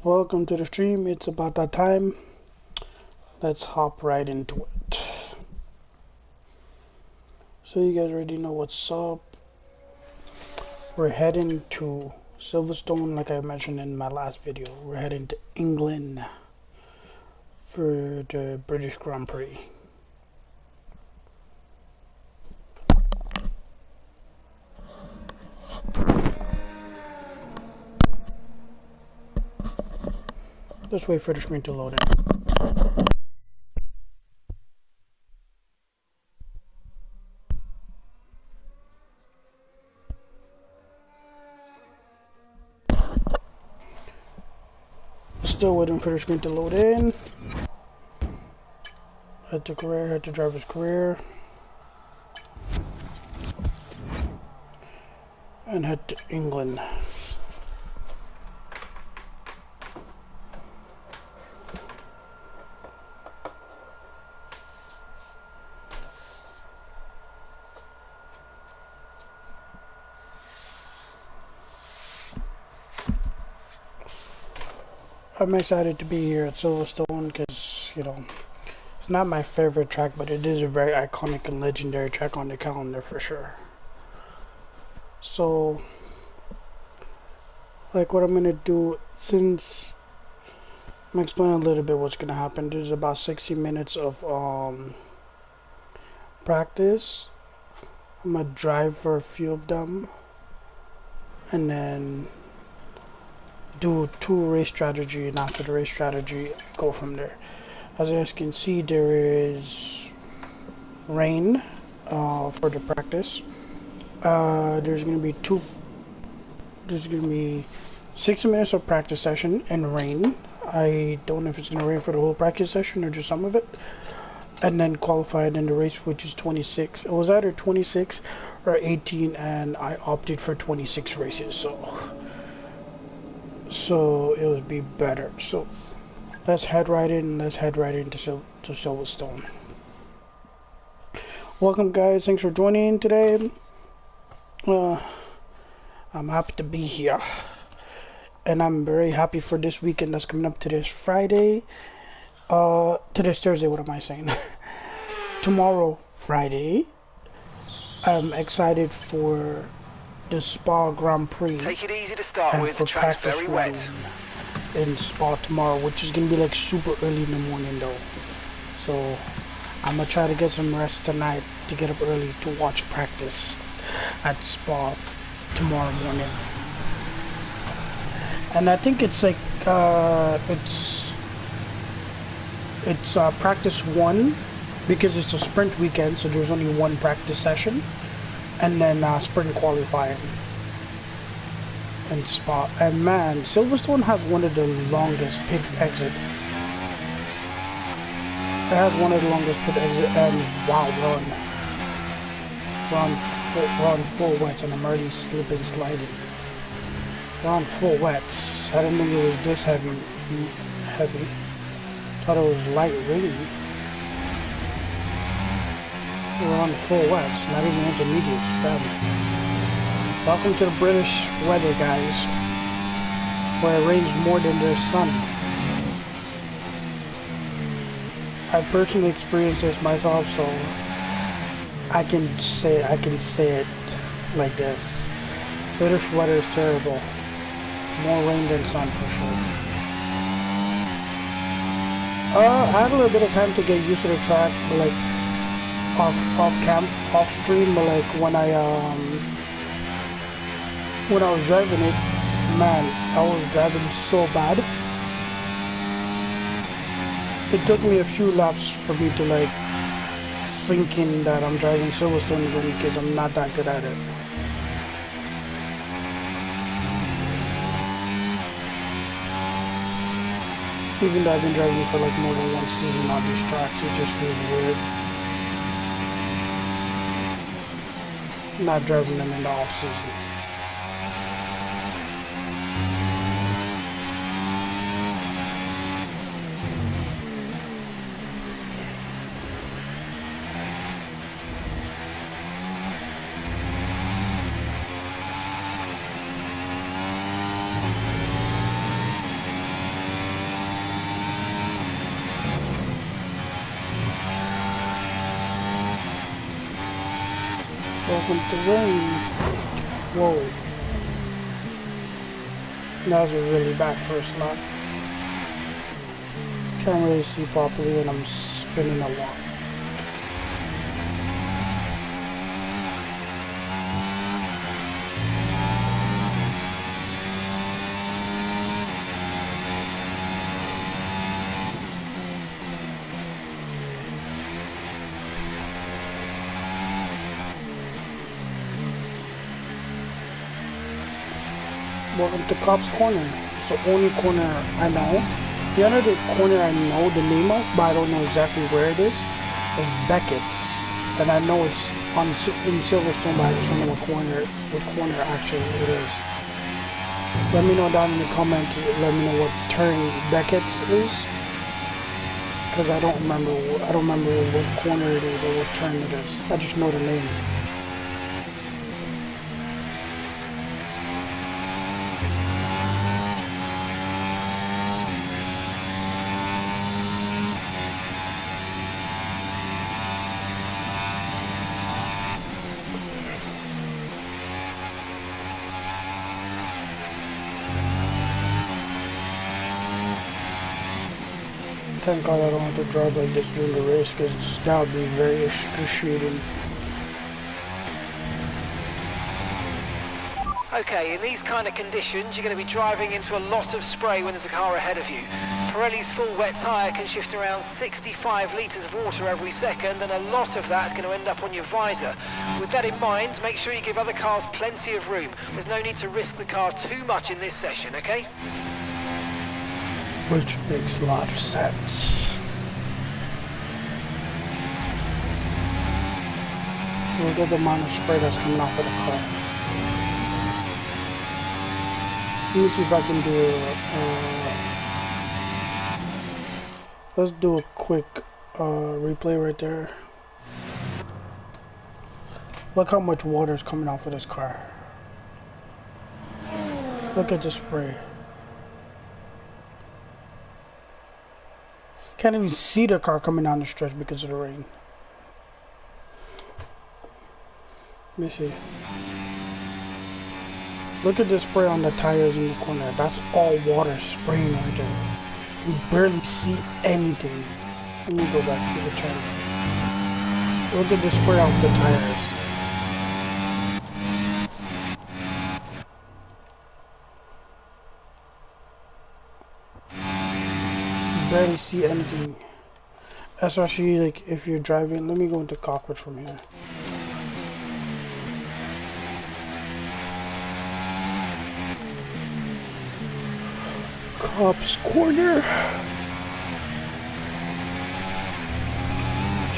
Welcome to the stream. It's about that time. Let's hop right into it. So you guys already know what's up. We're heading to Silverstone, like I mentioned in my last video. We're heading to England for the British Grand Prix. Just wait for the screen to load in. Still waiting for the screen to load in. Head to career, head to driver's career. And head to England. I'm excited to be here at Silverstone because, you know, it's not my favorite track, but it is a very iconic and legendary track on the calendar for sure. So, like what I'm going to do, since I'm explaining a little bit what's going to happen, there's about 60 minutes of practice. I'm going to drive for a few of them and then do 2 race strategy, and after the race strategy go from there. As you guys can see, there is rain for the practice. There's going to be 60 minutes of practice session and rain. I don't know if it's going to rain for the whole practice session or just some of it. And then qualified in the race, which is 26. It was either 26 or 18, and I opted for 26 races, so it would be better. So let's head right in. Let's head right into Silverstone. Welcome, guys. Thanks for joining today. I'm happy to be here, and I'm very happy for this weekend that's coming up to this Friday. To this Thursday. What am I saying? Tomorrow, Friday. I'm excited for the Spa Grand Prix. Take it easy to start with. The track's very wet. In Spa tomorrow, which is gonna be like super early in the morning though. So I'm gonna try to get some rest tonight to get up early to watch practice at Spa tomorrow morning. And I think it's like it's practice 1 because it's a sprint weekend, so there's only 1 practice session, and then sprint qualifying and Spa. And man, Silverstone has one of the longest pit exit. It has one of the longest pit exit, and wow, we're on full wets, and I'm already slipping, sliding. We're on full wets. I didn't think it was this heavy. Thought it was light rain. We're on full wets, not even intermediates. Damn. Welcome to the British weather, guys, where it rains more than there's sun. I personally experienced this myself, so I can say it like this. British weather is terrible. More rain than sun for sure. I had a little bit of time to get used to the track, but like off stream, but like when I was driving it, man, I was driving so bad. It took me a few laps for me to like sink in that I'm driving Silverstone again, because I'm not that good at it. Even though I've been driving for like more than 1 season on these tracks, it just feels weird not driving them in the off season. Welcome to rain. Whoa. That was a really bad first lap. Can't really see properly and I'm spinning a lot. Welcome to Cops Corner. It's the only corner I know. The other corner I know the name of, but I don't know exactly where it is Beckett's. And I know it's in Silverstone, but I just don't know what corner actually it is. Let me know down in the comment, let me know what turn Beckett's is. Because I don't remember what corner it is or what turn it is. I just know the name. Thank God I don't have to drive like this during the race because that would be very excruciating. Okay, in these kind of conditions, you're going to be driving into a lot of spray when there's a car ahead of you. Pirelli's full wet tyre can shift around 65 litres of water every second, and a lot of that's going to end up on your visor. With that in mind, make sure you give other cars plenty of room. There's no need to risk the car too much in this session, okay? Which makes a lot of sense. Look at the amount of spray that's coming off of the car. Let me see if I can do let's do a quick replay right there. Look how much water is coming off of this car. Look at the spray. Can't even see the car coming down the stretch because of the rain. Let me see. Look at the spray on the tires in the corner. That's all water spraying right there. You barely see anything. Let me go back to the turn. Look at the spray off the tires. Barely see anything, especially like if you're driving. Let me go into cockpit from here. Cops Corner.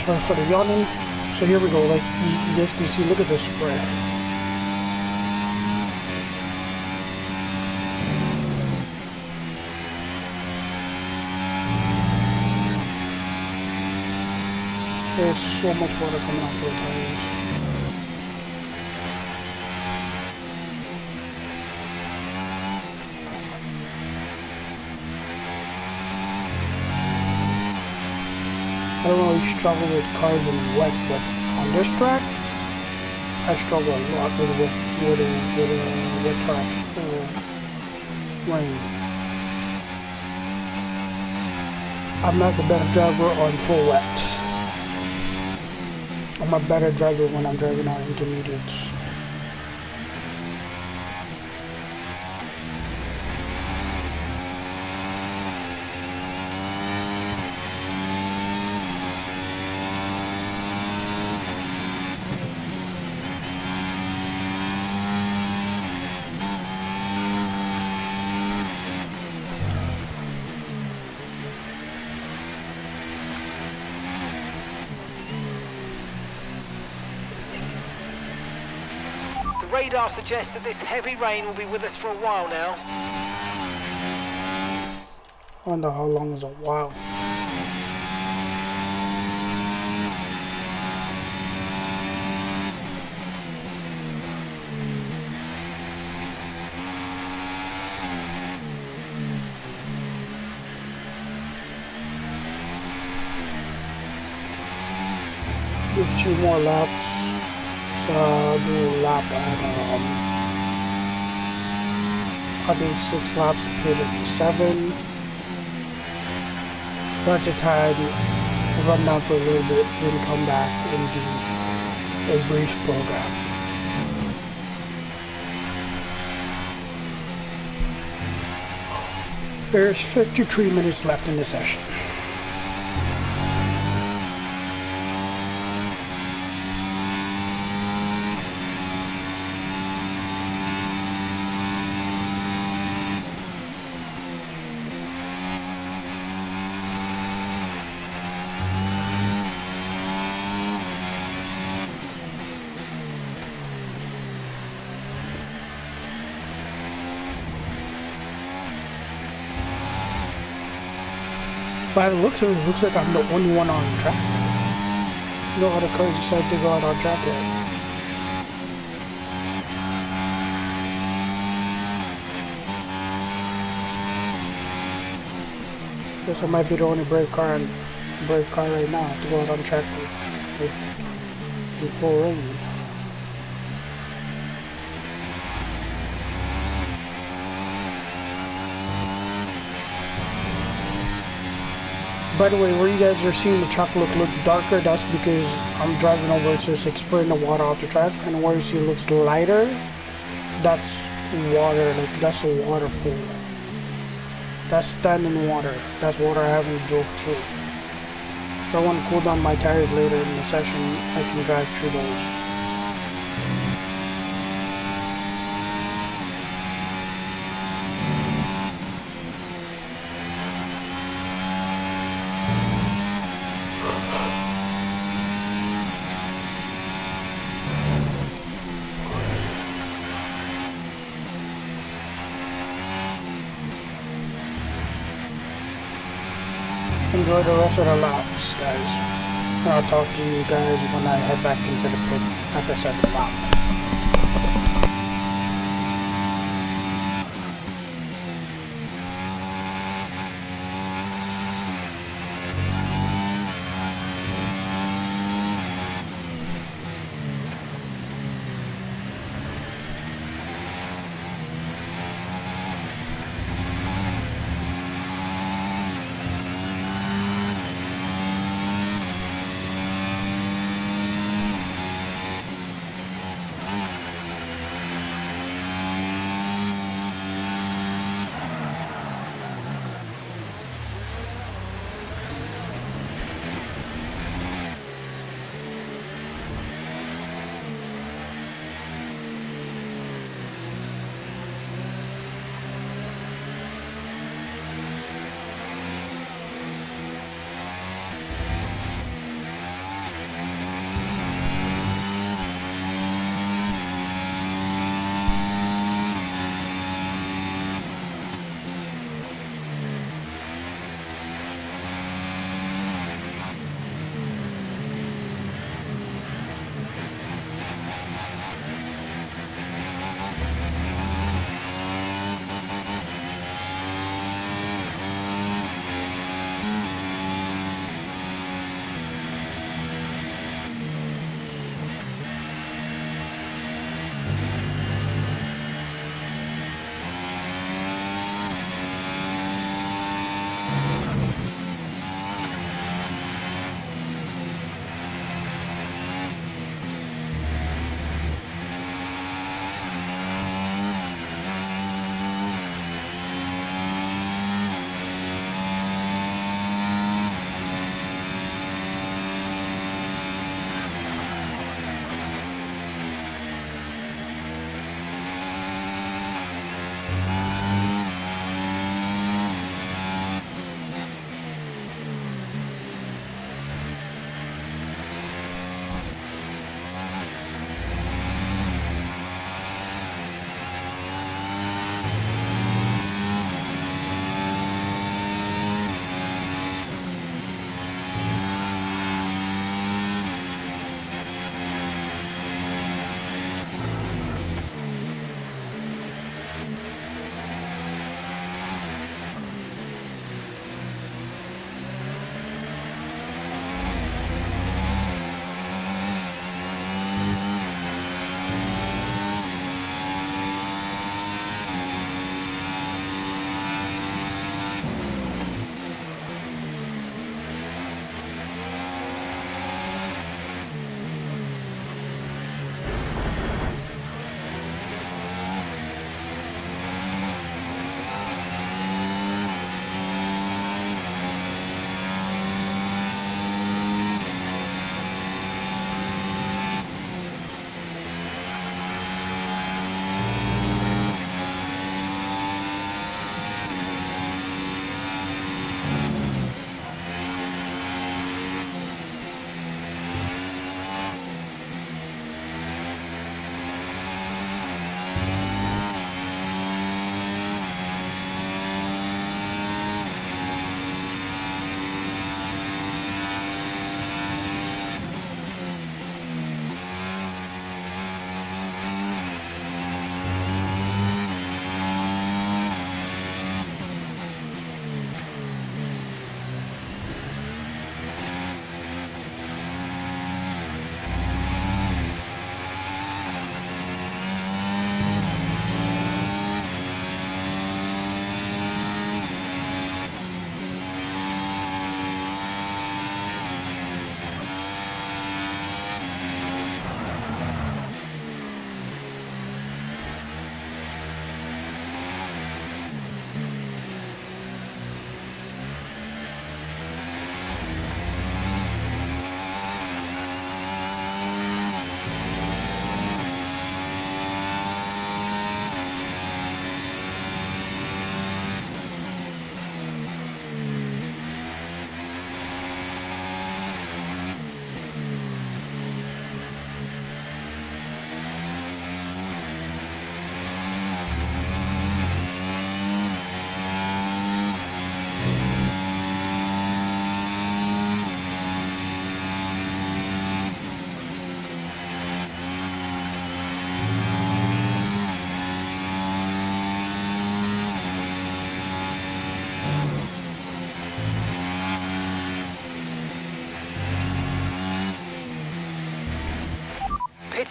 Sorry for the yawning. So here we go. Like you guys can see, look at the spray. There's so much water coming off the tires. I don't know if you struggle with cars in wet, but on this track, I struggle a lot with a wet track, rain. I'm not the better driver on full wet. I'm a better driver when I'm driving on intermediates. Radar suggests that this heavy rain will be with us for a while now. I wonder how long is a while. Do a few more laps. do a lap at I'll do 6 laps, pt.7. Start the time, run down for a little bit, then come back and do a brief program. There's 53 minutes left in the session. By the looks of it, looks like I'm the only one on track. No other cars decided to go out on track yet. Guess I might be the only brave car right now to go out on track with full rain. By the way, where you guys are seeing the track look darker, that's because I'm driving over it, so it's like spraying the water off the track. And where you see it looks lighter, that's water, like that's a water pool. That's standing water. That's water I haven't drove through. If I want to cool down my tires later in the session, I can drive through those. Enjoy the rest of the laps, guys. And I'll talk to you guys when I head back into the pit at the second lap.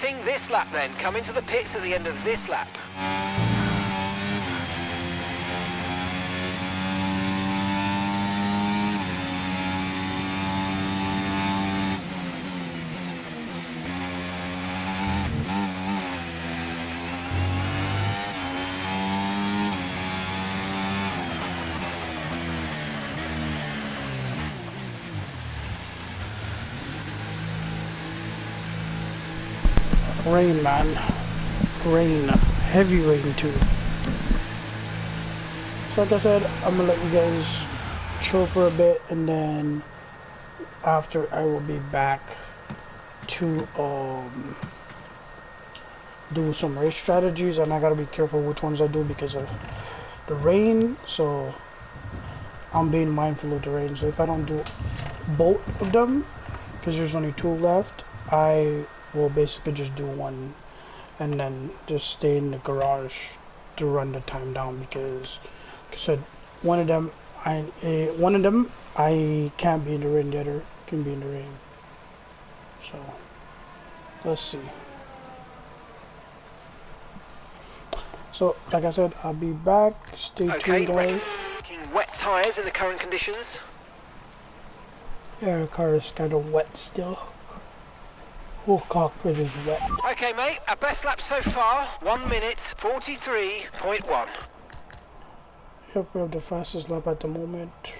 pitting this lap then. Come into the pits at the end of this lap. Rain, man. Rain. Heavy rain, too. So like I said, I'm gonna let you guys chill for a bit, and then after I will be back to do some race strategies, and I gotta be careful which ones I do because of the rain, so I'm being mindful of the rain. So if I don't do both of them, because there's only 2 left, I will basically just do one and then just stay in the garage to run the time down, because like I said, one of them I can't be in the rain, the other can be in the rain. So let's see. So like I said, I'll be back. Stay tuned, guys. Wet tyres in the current conditions. Yeah, the car is kind of wet still. Whole cockpit is wet. Okay, mate, our best lap so far, 1 minute 43.1. Yep, we have the fastest lap at the moment.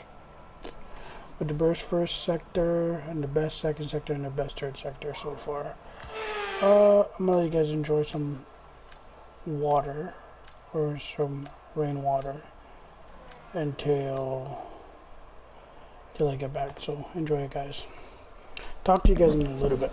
With the best first sector, and the best second sector, and the best third sector so far. I'm gonna let you guys enjoy some water, or some rainwater, until I get back. So enjoy it, guys. Talk to you guys in a little bit.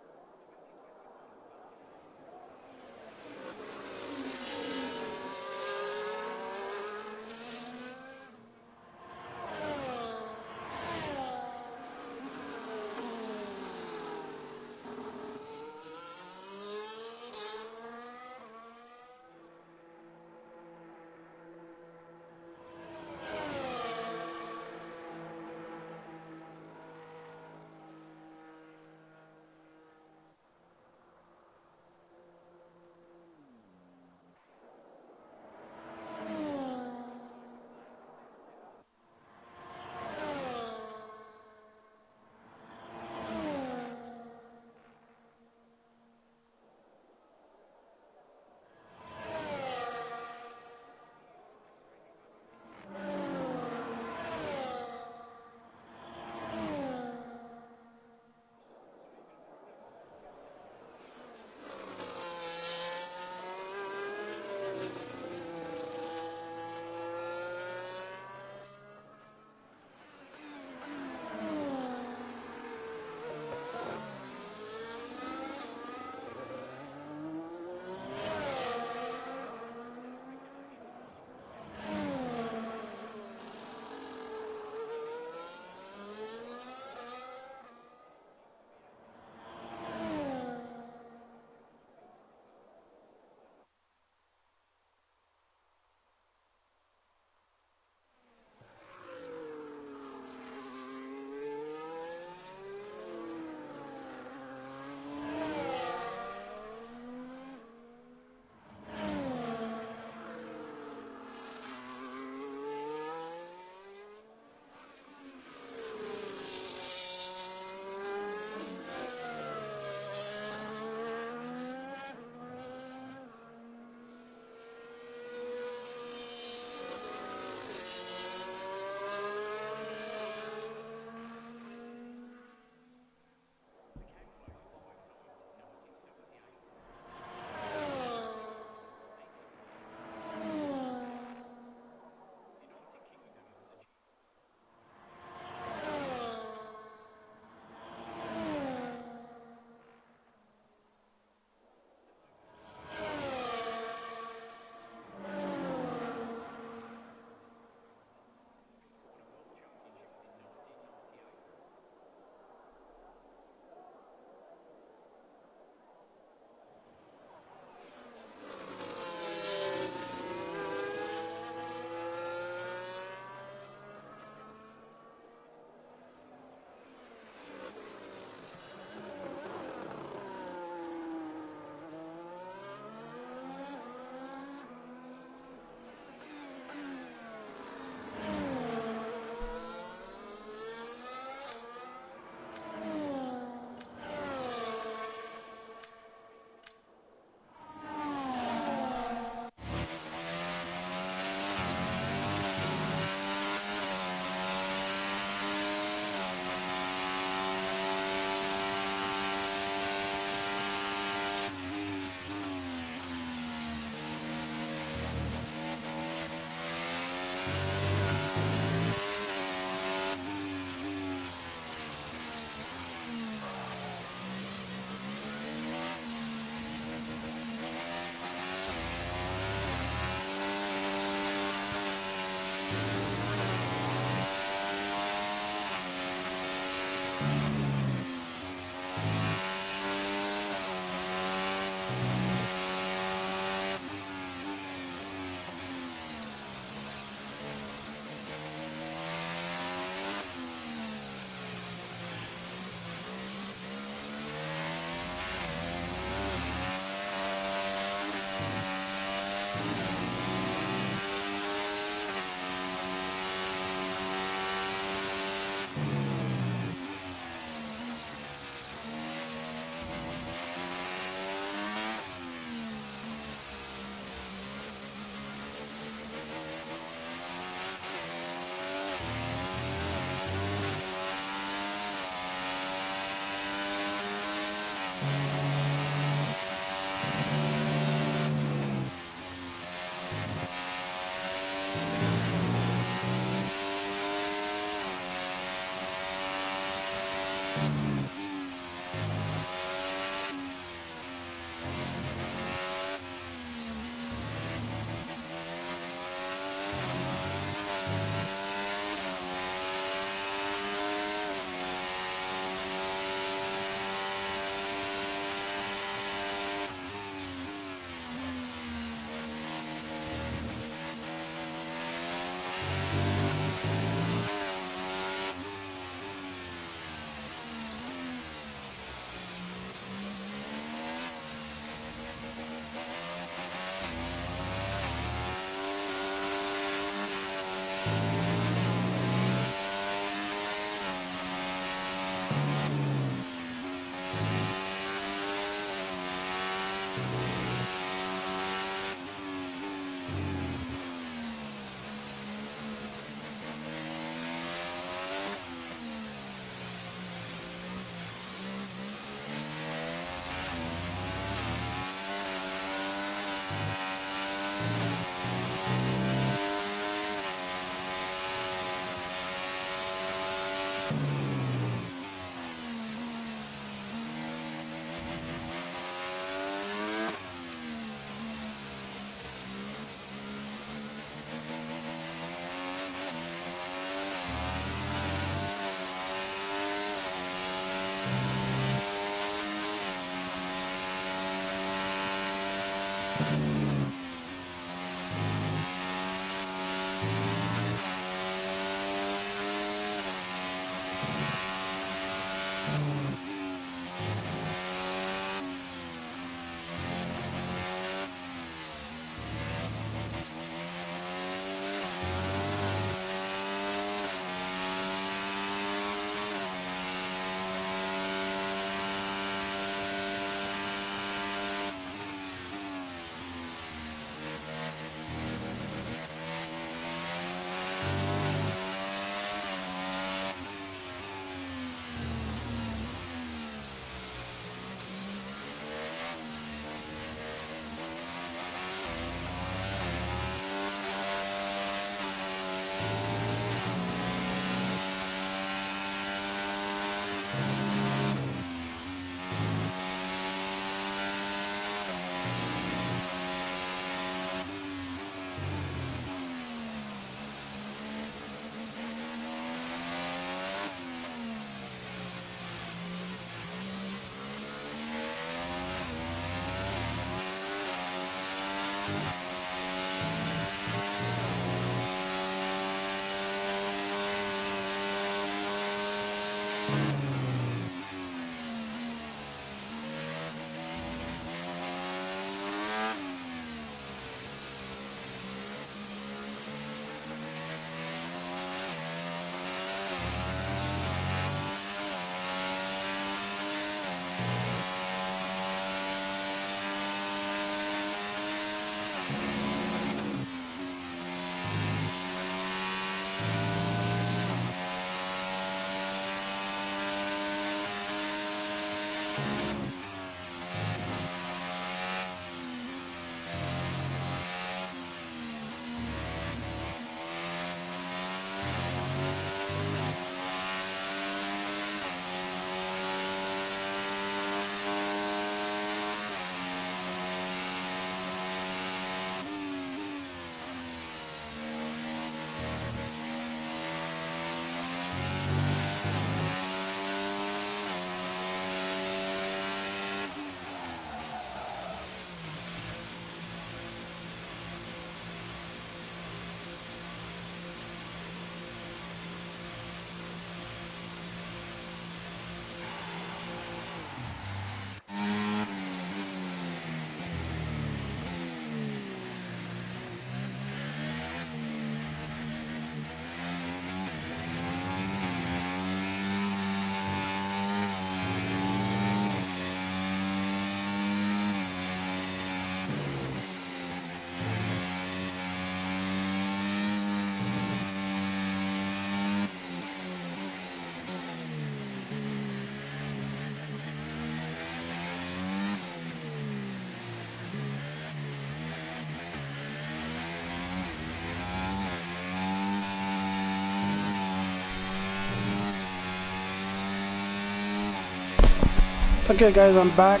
Okay guys, I'm back.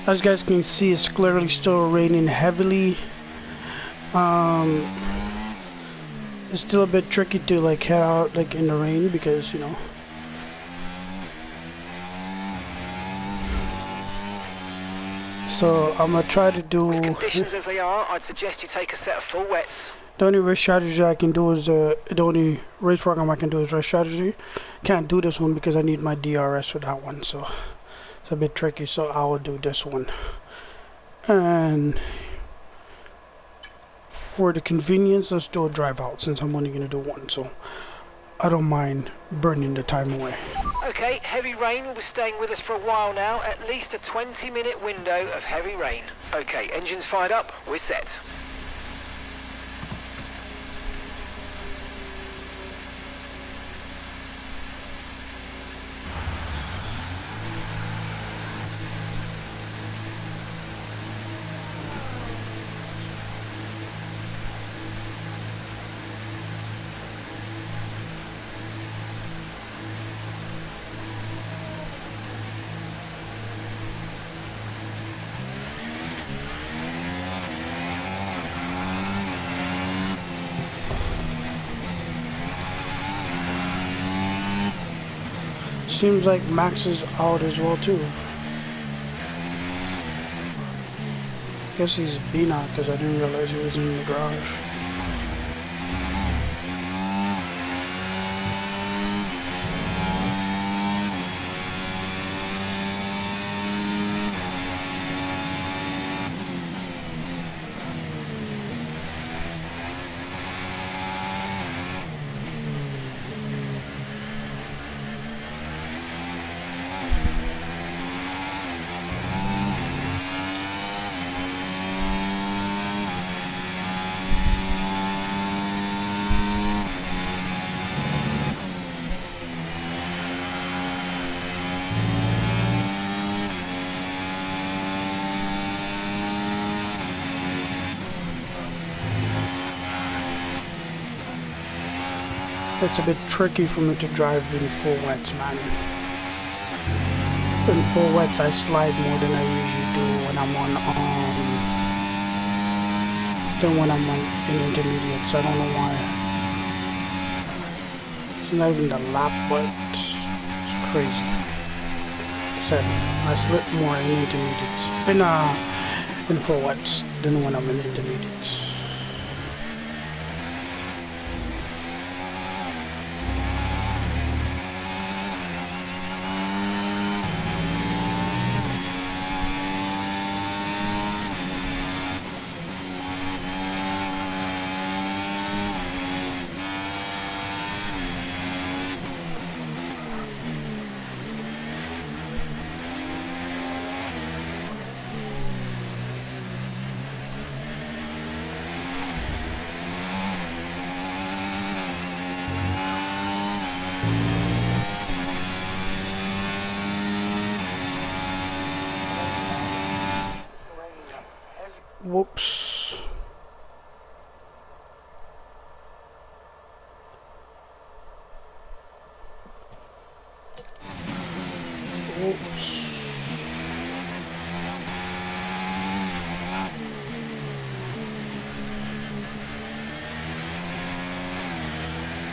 As you guys can see, it's clearly still raining heavily. It's still a bit tricky to like head out like in the rain because, you know. So I'm gonna try to do. With conditions as they are, I'd suggest you take a set of full wets. The only race strategy I can do is the only race program I can do is race strategy. Can't do this one because I need my DRS for that one, so it's a bit tricky. So I will do this one. And for the convenience, let's do a drive out since I'm only gonna do one. So I don't mind burning the time away. Okay, heavy rain will be staying with us for a while now. At least a 20-minute window of heavy rain. Okay, engines fired up. We're set. Seems like Max is out as well too. Guess he's been out because I didn't realize he was in the garage. It's a bit tricky for me to drive in full wets, man. In full wets, I slide more than I usually do when I'm on in intermediates. I don't know why. It's not even the lap, but it's crazy. So I slip more in intermediates, in full wets than when I'm in intermediates. Whoops. Whoops.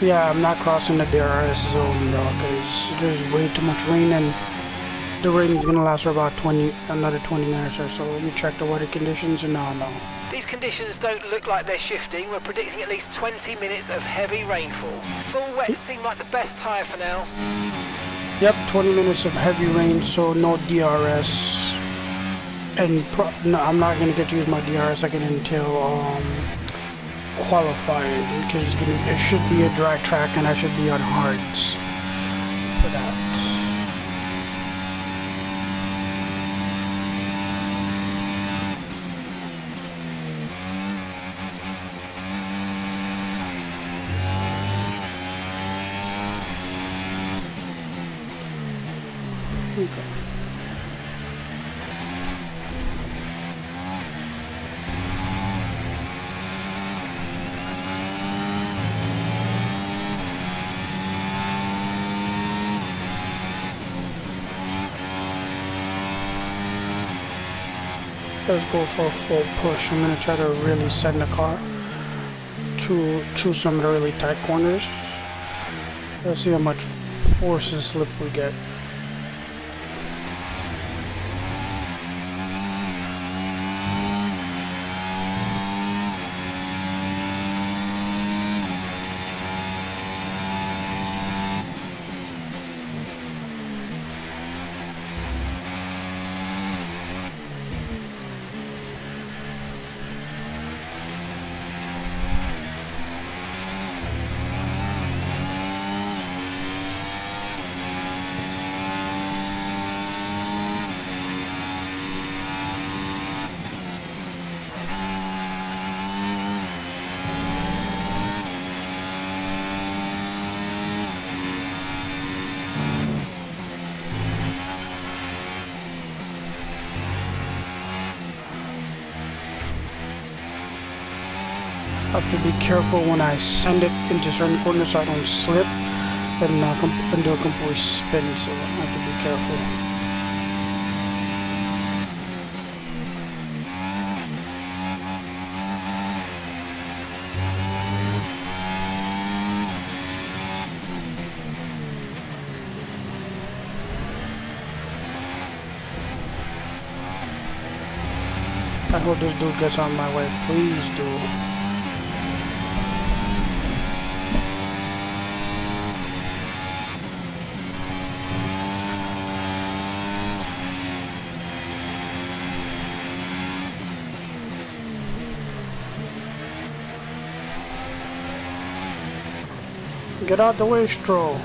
Yeah, I'm not crossing the DRS zone though, because there's way too much rain and the rain is gonna last for about another 20 minutes or so. Let me check the weather conditions and no. These conditions don't look like they're shifting. We're predicting at least 20 minutes of heavy rainfall. Full wets seem like the best tyre for now. Yep, 20 minutes of heavy rain, so no DRS. And no, I'm not gonna get to use my DRS again until qualifying, because it should be a drag track and I should be on hards for that. Okay. Let's go for a full push. I'm gonna try to really send the car to some of the really tight corners. Let's see how much force and slip we get. I have to be careful when I send it into certain corners so I don't slip and do a complete spin, so I have to be careful. I hope this dude gets on my way. Please do. Get out the way, Stroll.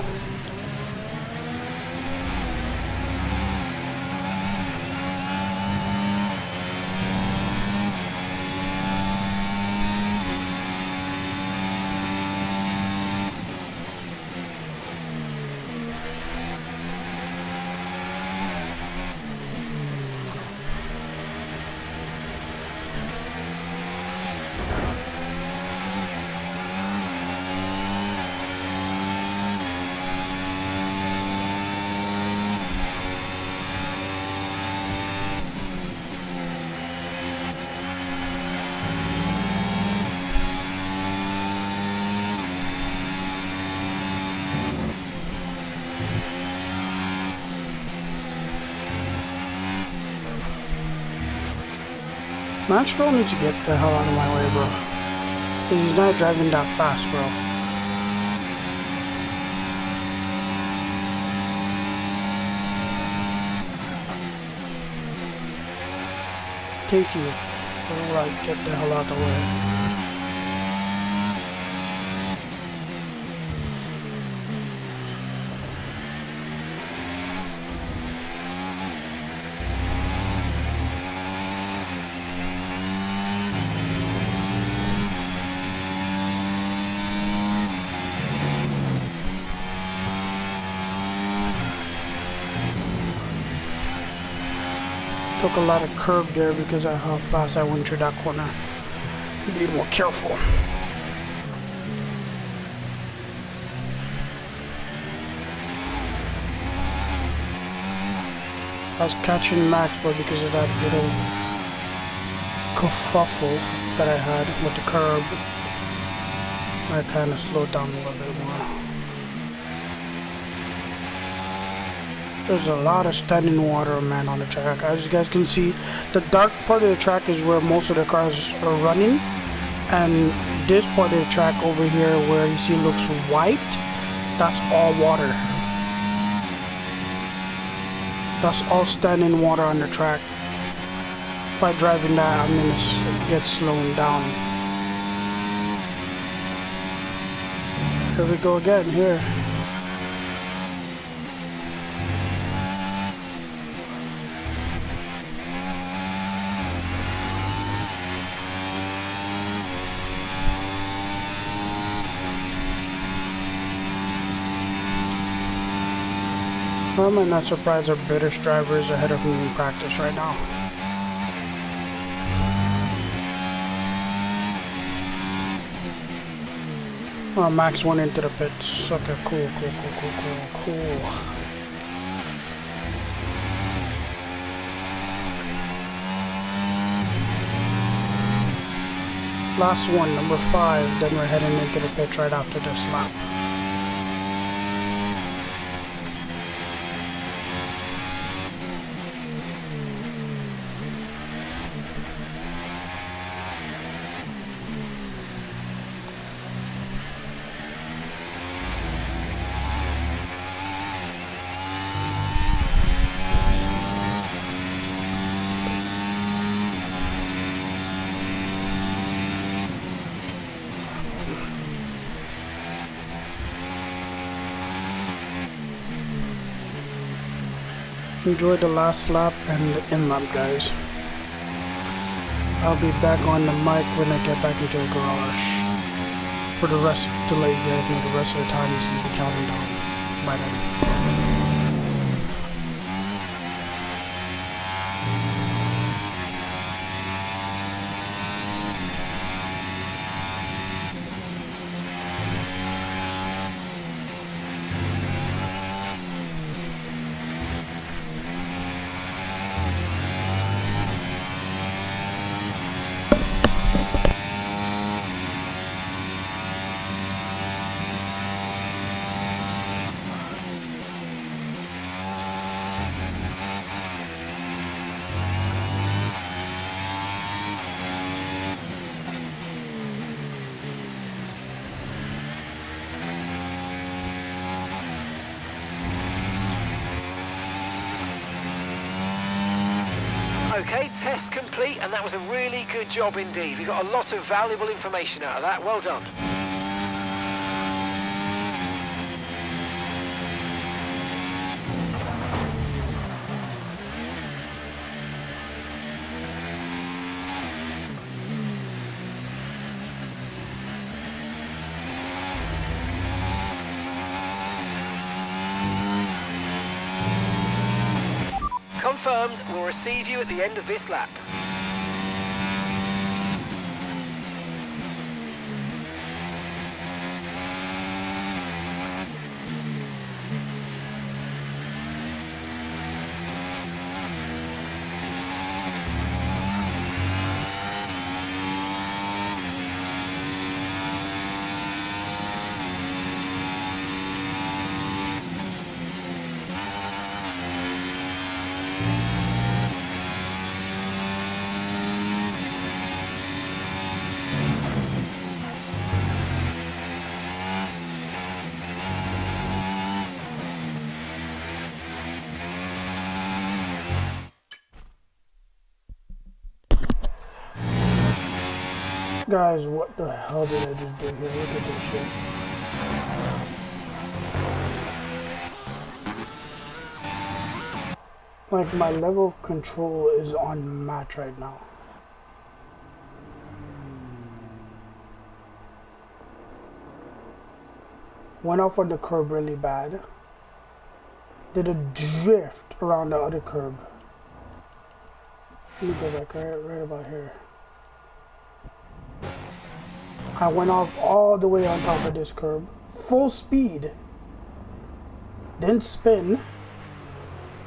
Man, Stroll needs to get the hell out of my way, bro. Cause he's not driving that fast, bro. Thank you. Alright, get the hell out of the way. Took a lot of curb there because of how fast I went through that corner. Be more careful. I was catching Max, but because of that little kerfuffle that I had with the curb, I kind of slowed down a little bit more. There's a lot of standing water, man, on the track. As you guys can see, the dark part of the track is where most of the cars are running, and this part of the track over here where you see looks white, that's all water. That's all standing water on the track. If I drive in that, I'm gonna get slowing down. Here we go again, here. I'm not surprised our British driver is ahead of me in practice right now. Oh, Max went into the pits. Okay, cool. Last one, number 5, then we're heading into the pit right after this lap. Enjoy the last lap and the in-lap, guys. I'll be back on the mic when I get back into the garage for the rest, to let you guys know the rest of the time is be counting down by then. Okay, test complete, and that was a really good job indeed. We got a lot of valuable information out of that. Well done. Confirmed, we'll receive you at the end of this lap. Guys, what the hell did I just do here? Look at this shit. Like, my level of control is on match right now. Went off on the curb really bad. Did a drift around the other curb. Let me go back right about here. I went off all the way on top of this curb, full speed, didn't spin,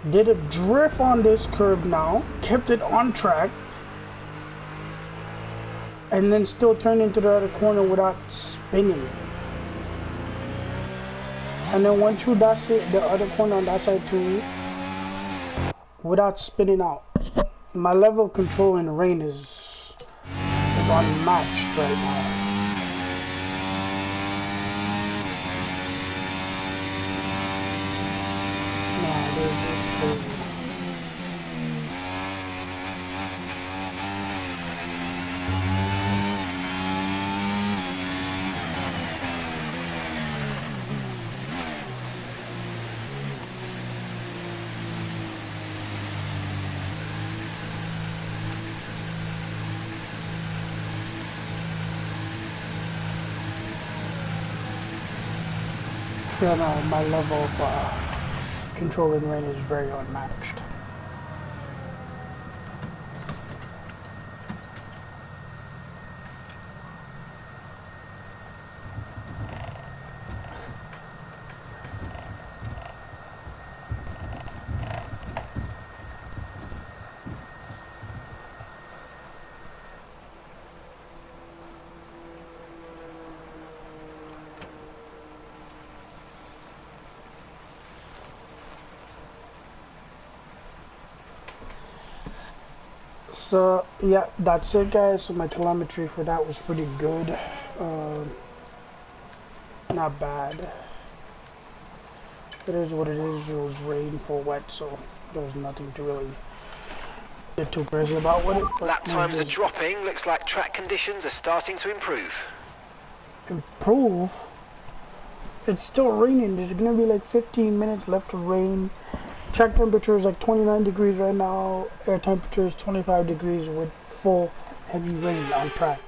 did a drift on this curb now, kept it on track, and then still turned into the other corner without spinning. And then went through that side, the other corner on that side too, without spinning out. My level of control in the rain is unmatched right now. Yeah, no, my level of controlling rain is very unmatched. So yeah, that's it guys. So my telemetry for that was pretty good. Not bad. It is what it is. It was rain for wet, so there was nothing to really get too crazy about with it. But Lap times are dropping. Looks like track conditions are starting to improve. Improve? It's still raining. There's gonna be like 15 minutes left to rain. Track temperature is like 29 degrees right now. Air temperature is 25 degrees with full heavy rain on track.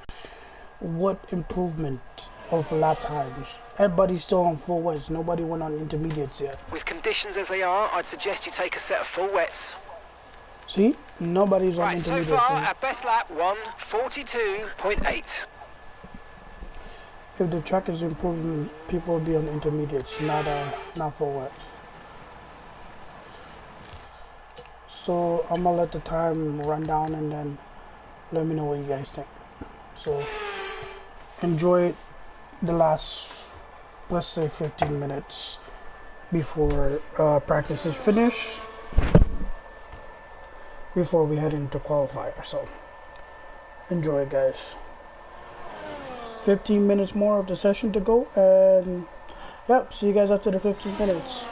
What improvement of lap times? Everybody's still on full wets. Nobody went on intermediates yet. With conditions as they are, I'd suggest you take a set of full wets. See? Nobody's on Right, so intermediates. far, our best lap, 1:42.8. If the track is improving, people will be on intermediates, not full wets. So I'm gonna let the time run down and then let me know what you guys think. So enjoy the last, let's say 15 minutes before practice is finished, before we head into qualifier. So enjoy guys. 15 minutes more of the session to go, and yep, see you guys after the 15 minutes.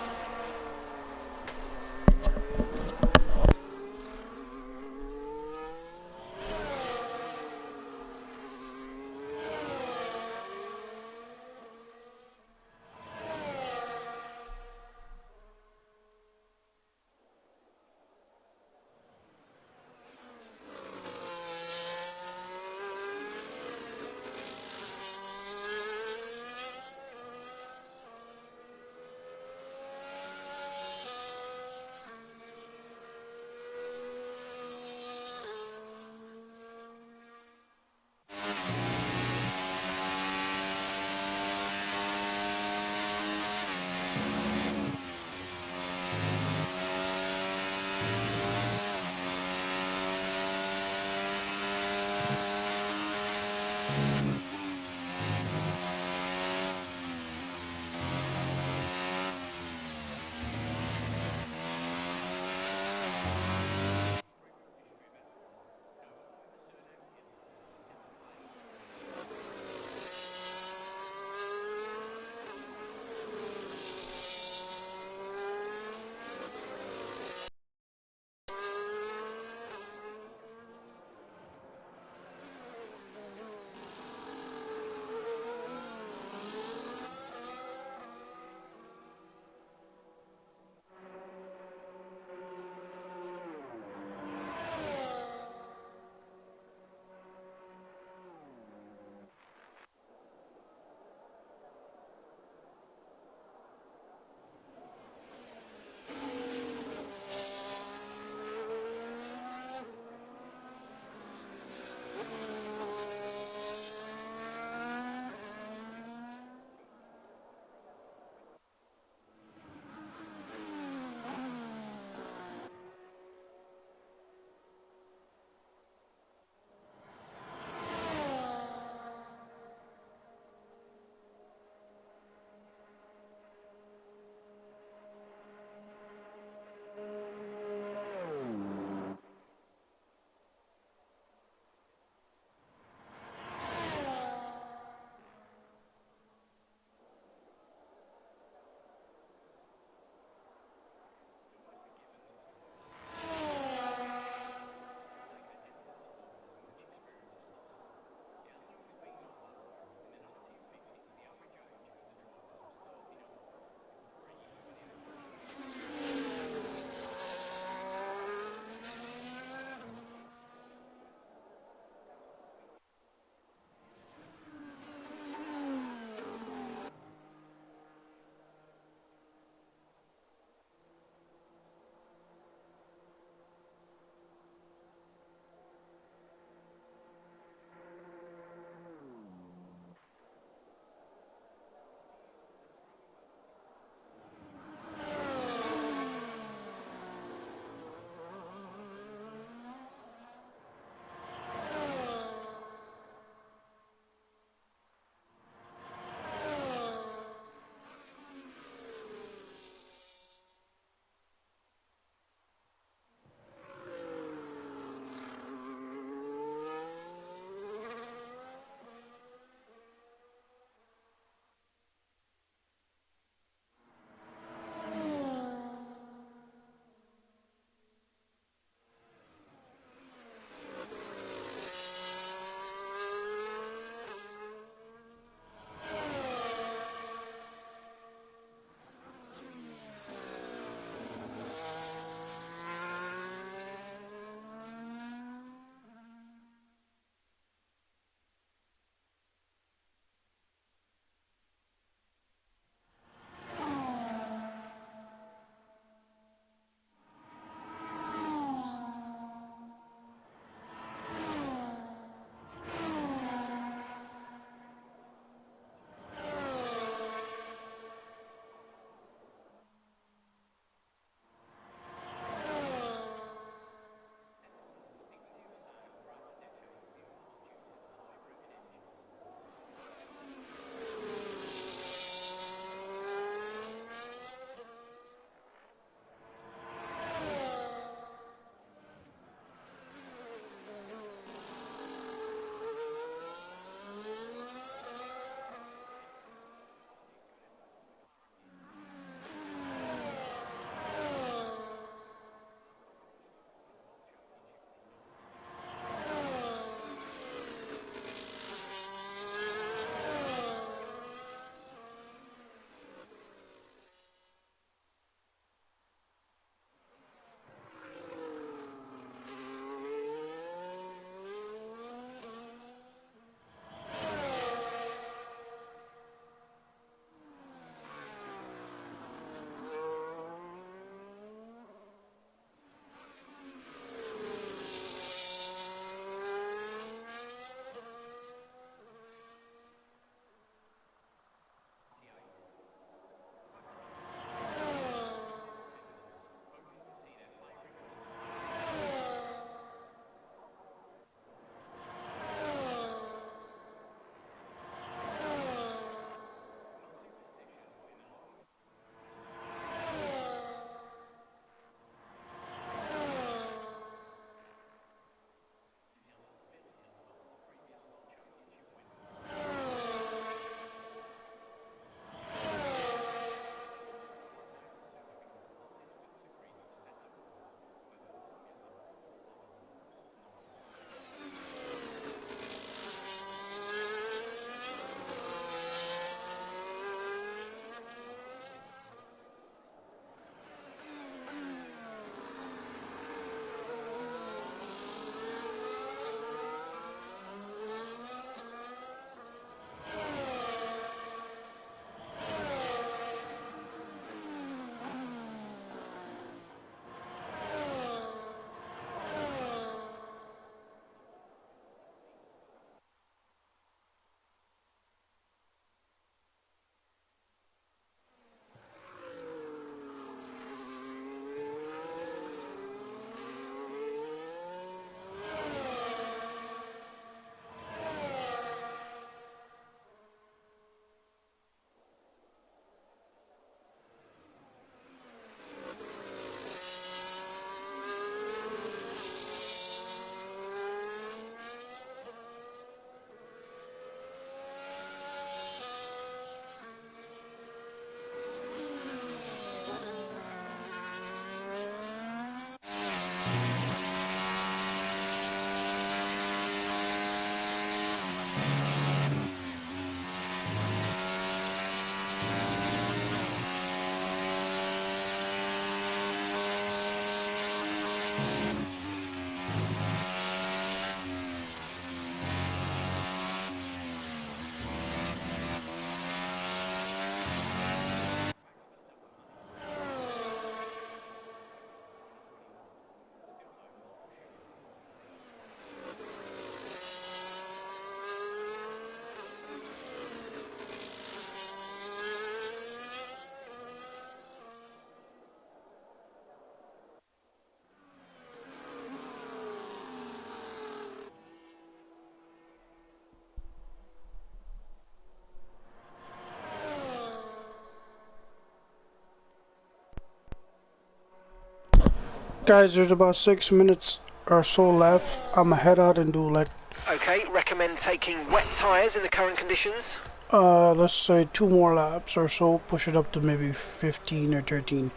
Guys, there's about 6 minutes or so left. I'ma head out and do like Okay, recommend taking wet tyres in the current conditions. let's say 2 more laps or so, push it up to maybe 15 or 13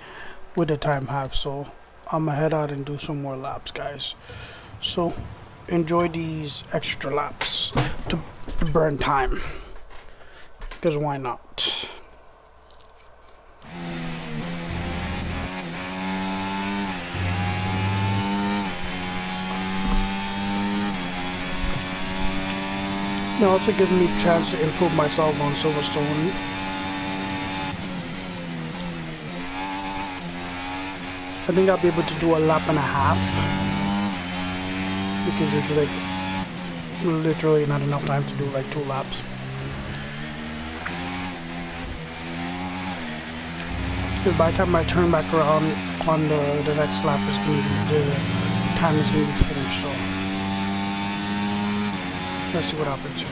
with the time half. So I'ma head out and do some more laps, guys. So enjoy these extra laps to burn time, because why not? It also gives me a chance to improve myself on Silverstone. I think I'll be able to do a lap and a half, because there's like literally not enough time to do like 2 laps. Because by the time I turn back around on the next lap, is going to be, the time is going to be finished. So let's see what happens here.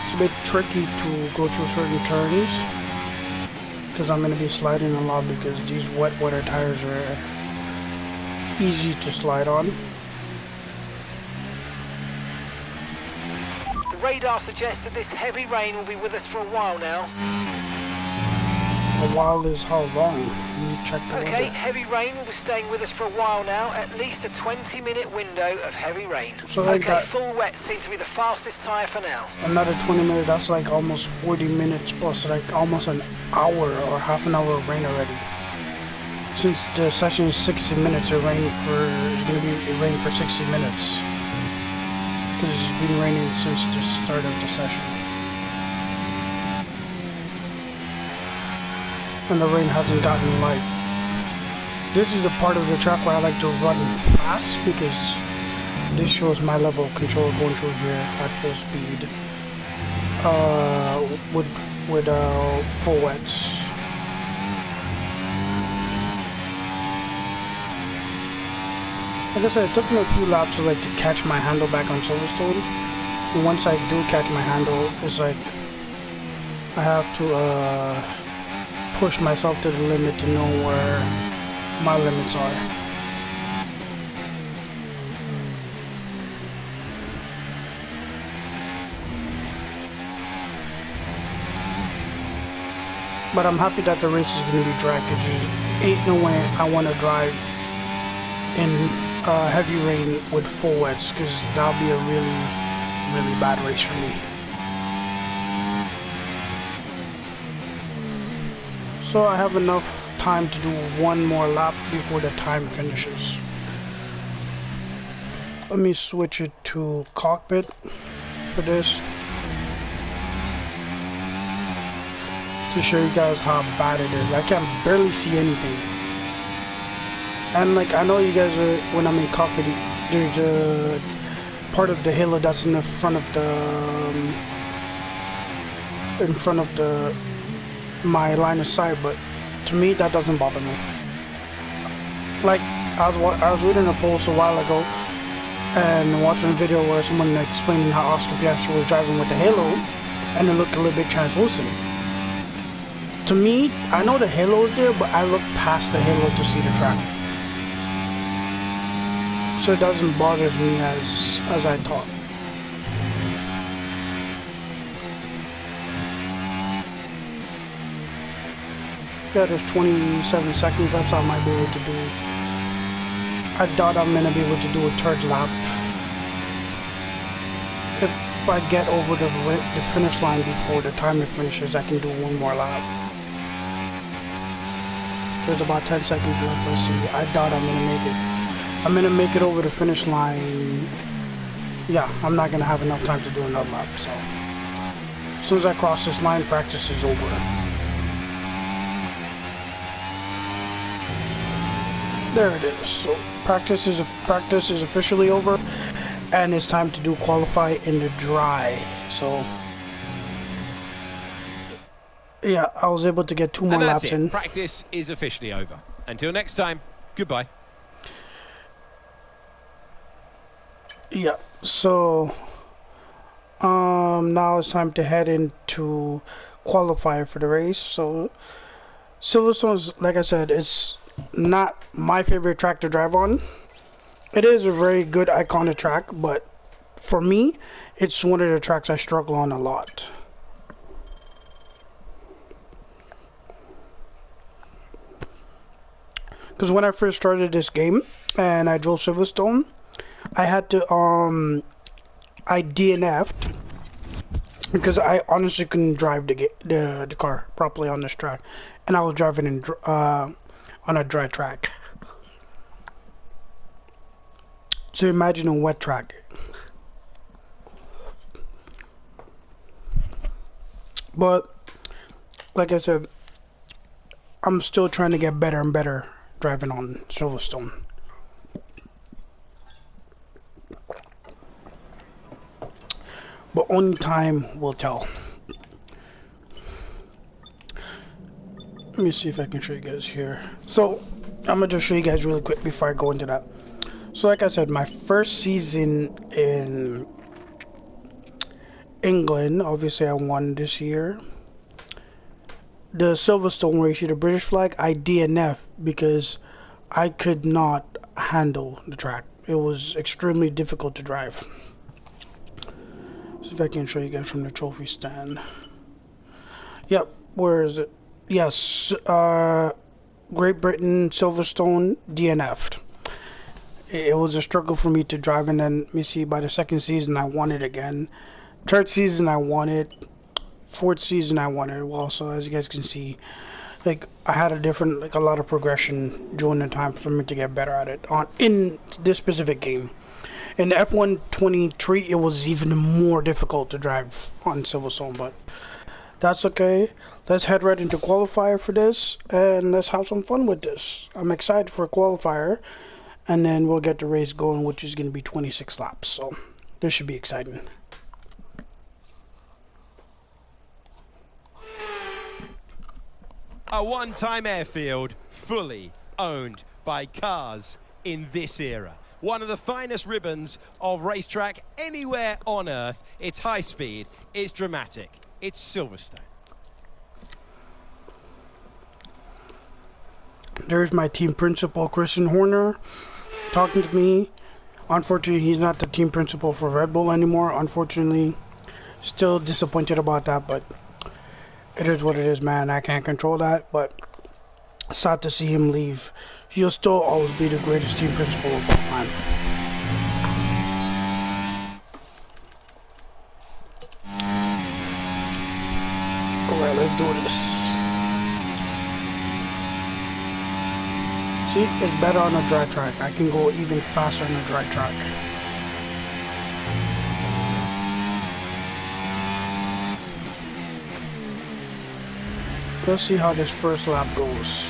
It's a bit tricky to go through certain turns, because I'm going to be sliding a lot, because these wet weather tires are easy to slide on. The radar suggests that this heavy rain will be with us for a while now. A while is how long? You check the Okay, weather. heavy rain will be staying with us for a while now, at least a 20-minute window of heavy rain. So like Okay, that, full wet seems to be the fastest tyre for now. another 20 minutes, that's like almost 40 minutes plus like almost an hour or half an hour of rain already. Since the session is 60 minutes, it's going to be rain for 60 minutes. Because it's been raining since the start of the session. And the rain hasn't gotten light. This is the part of the track where I like to run fast, because this shows my level of control going through here at full speed. With full wets. Like I said, it took me a few laps to like to catch my handle back on Silverstone. And once I do catch my handle, it's like I have to push myself to the limit to know where my limits are. But I'm happy that the race is going to be drag, because there ain't no way I want to drive in heavy rain with full wets, because that'll be a really, really bad race for me. So I have enough time to do 1 more lap before the time finishes. Let me switch it to cockpit for this, to show you guys how bad it is. I can barely see anything. And like, I know you guys are, when I'm in cockpit, there's a part of the halo that's in the front of my line of sight, but to me that doesn't bother me. Like, I was reading a post a while ago and watching a video where someone explaining how Oscar Piastri was driving with the halo, and it looked a little bit translucent. To me, I know the halo is there, but I look past the halo to see the track, so it doesn't bother me as I thought. Yeah, there's 27 seconds left, so I might be able to do, I doubt I'm gonna be able to do a 3rd lap. If I get over the finish line before the timer finishes, I can do 1 more lap. There's about 10 seconds left. Let's see. I doubt I'm gonna make it. I'm gonna make it over the finish line. Yeah, I'm not gonna have enough time to do another lap. So as soon as I cross this line, practice is over. There it is. So practice is officially over, and it's time to do qualify in the dry. So yeah, I was able to get 2 more laps in. Practice is officially over. Until next time, goodbye. Yeah, so now it's time to head into qualify for the race. So Silverstone is, like I said, it's not my favorite track to drive on. It is a very good iconic track, but for me, it's one of the tracks I struggle on a lot. Because when I first started this game and I drove Silverstone, I had to I DNF'd because I honestly couldn't drive the car properly on this track, and I was driving in on a dry track. So imagine a wet track. But like I said, I'm still trying to get better and better driving on Silverstone. But only time will tell. Let me see if I can show you guys here. So I'm gonna just show you guys really quick before I go into that. So like I said, my first season in England, obviously I won this year. The Silverstone race, the British flag, I DNF because I could not handle the track. It was extremely difficult to drive. See if I can show you guys from the trophy stand. Yep, where is it? Yes, Great Britain, Silverstone, DNF'd. It was a struggle for me to drive, and then, let me see, by the second season I won it again. Third season I won it. Fourth season I won it. Well, so as you guys can see, like I had a lot of progression during the time for me to get better at it in this specific game. In F1 23, it was even more difficult to drive on Silverstone, but that's okay. Let's head right into qualifier for this, and let's have some fun with this. I'm excited for qualifier, and then we'll get the race going, which is going to be 26 laps, so this should be exciting. A one-time airfield fully owned by cars in this era. One of the finest ribbons of racetrack anywhere on Earth. It's high speed, it's dramatic, it's Silverstone. There's my team principal, Christian Horner, talking to me. Unfortunately, he's not the team principal for Red Bull anymore. Unfortunately, still disappointed about that, but it is what it is, man. I can't control that, but sad to see him leave. He'll still always be the greatest team principal of all time. Alright, let's do this. See, it's better on a dry track. I can go even faster on a dry track. Let's see how this first lap goes.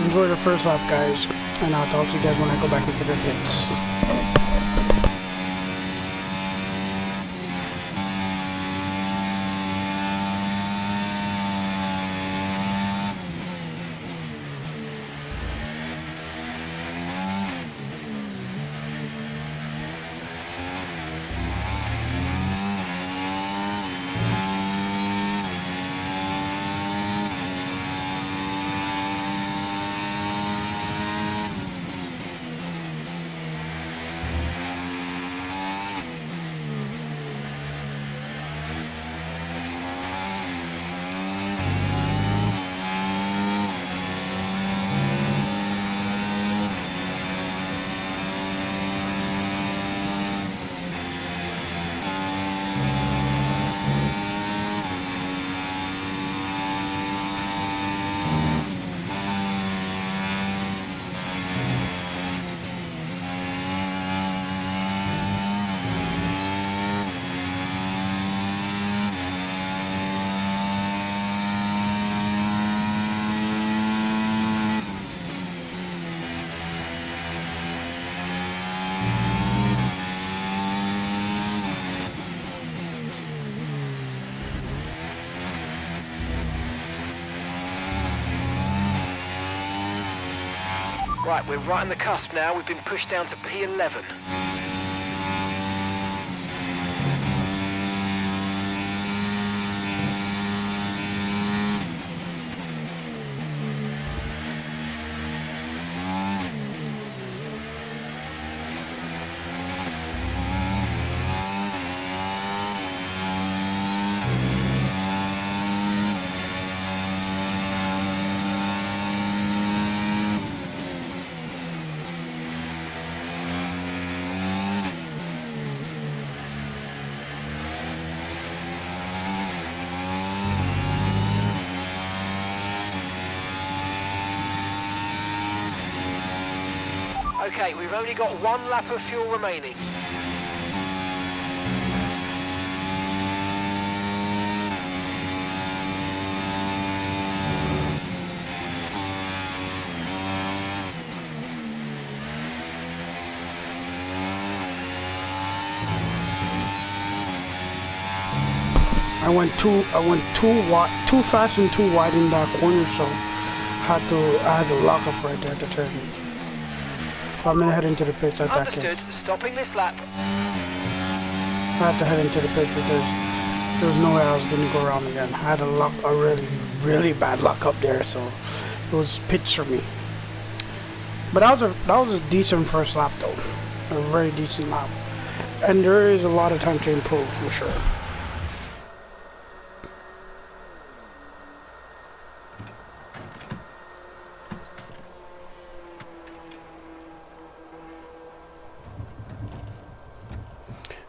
Enjoy the first lap, guys, and I'll talk to you guys when I go back into the pits. Right, we're right on the cusp now. We've been pushed down to P11. Okay, we've only got 1 lap of fuel remaining. I went too fast and too wide in that corner, so I had to lock up right there to turn. So I'm gonna head into the pits at that case. Understood. Stopping this lap. I had to head into the pits because there was no way I was gonna go around again. I had a really bad lock up there, so it was pits for me. But that was a decent first lap though, a very decent lap, and there is a lot of time to improve for sure.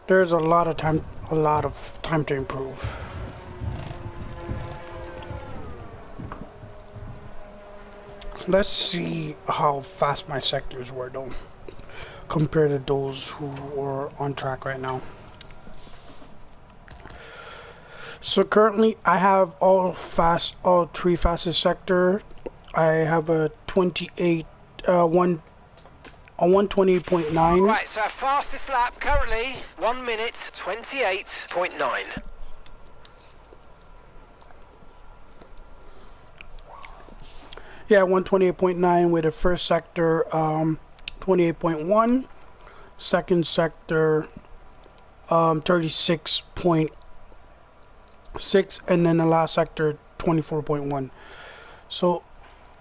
There's a lot of time to improve. Let's see how fast my sectors were though, compared to those who are on track right now. So currently I have all 3 fastest sector. I have a 128.9. Right, so our fastest lap currently 1 minute 28.9. Yeah, 128.9 with the first sector 28.1, second sector 36.6, and then the last sector 24.1. So,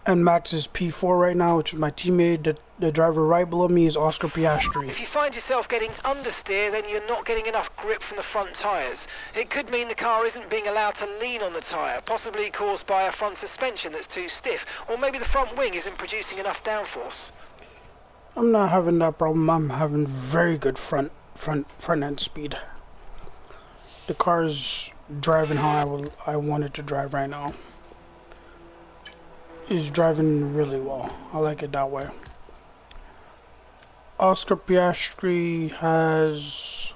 and Max is P4 right now, which is my teammate. The driver right below me is Oscar Piastri. If you find yourself getting understeer, then you're not getting enough grip from the front tyres. It could mean the car isn't being allowed to lean on the tyre, possibly caused by a front suspension that's too stiff, or maybe the front wing isn't producing enough downforce. I'm not having that problem. I'm having very good front end speed. The car is driving how I want it to drive right now. It's driving really well. I like it that way. Oscar Piastri has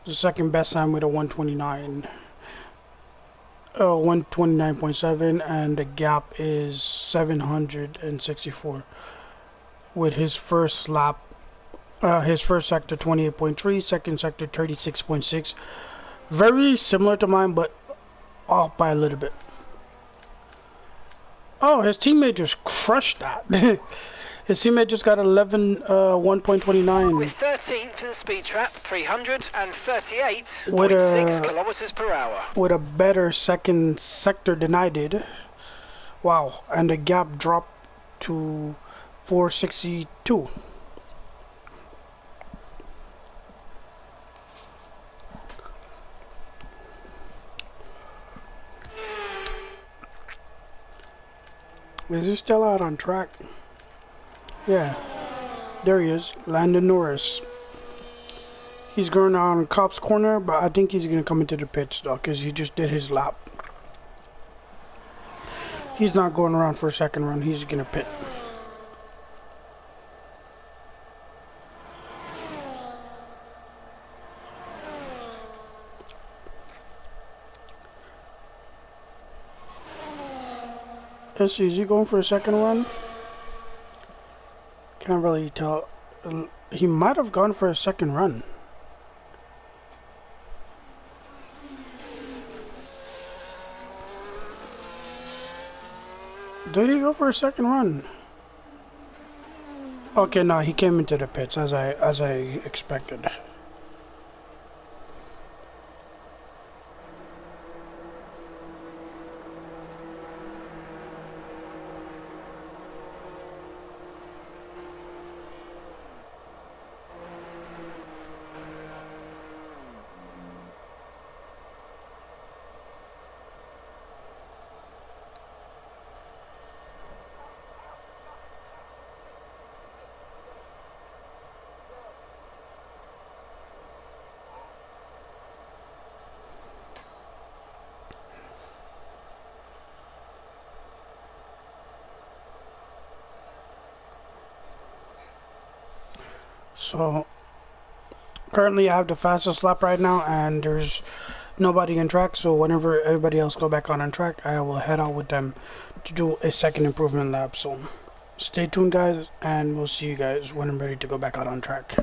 the second best time with a 129.7, and the gap is 764 with his first lap. His first sector 28.3, second sector 36.6. Very similar to mine, but off by a little bit. Oh, his teammate just crushed that. His teammate just got 1.29. With 13th in the speed trap, 338.6 kilometers per hour. With a better second sector than I did. Wow, and the gap dropped to 462. Is he still out on track? Yeah, there he is, Landon Norris. He's going on Cops Corner, but I think he's going to come into the pits though, because he just did his lap. He's not going around for a second run, he's going to pit. Let's see, is he going for a second run? Can't really tell. He might have gone for a second run. Did he go for a second run? Okay, no, he came into the pits as I expected. So currently I have the fastest lap right now, and there's nobody in track, so whenever everybody else go back on track, I will head out with them to do a second improvement lap. So stay tuned, guys, and we'll see you guys when I'm ready to go back out on track.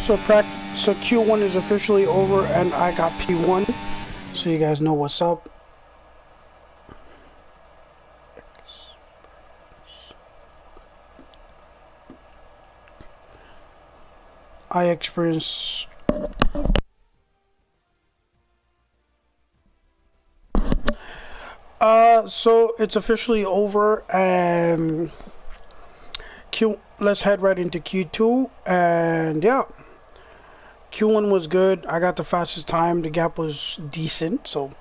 So Q1 is officially over and I got P1, so you guys know what's up. I experienced so it's officially over, and let's head right into Q2. And yeah, Q1 was good. I got the fastest time. The gap was decent, so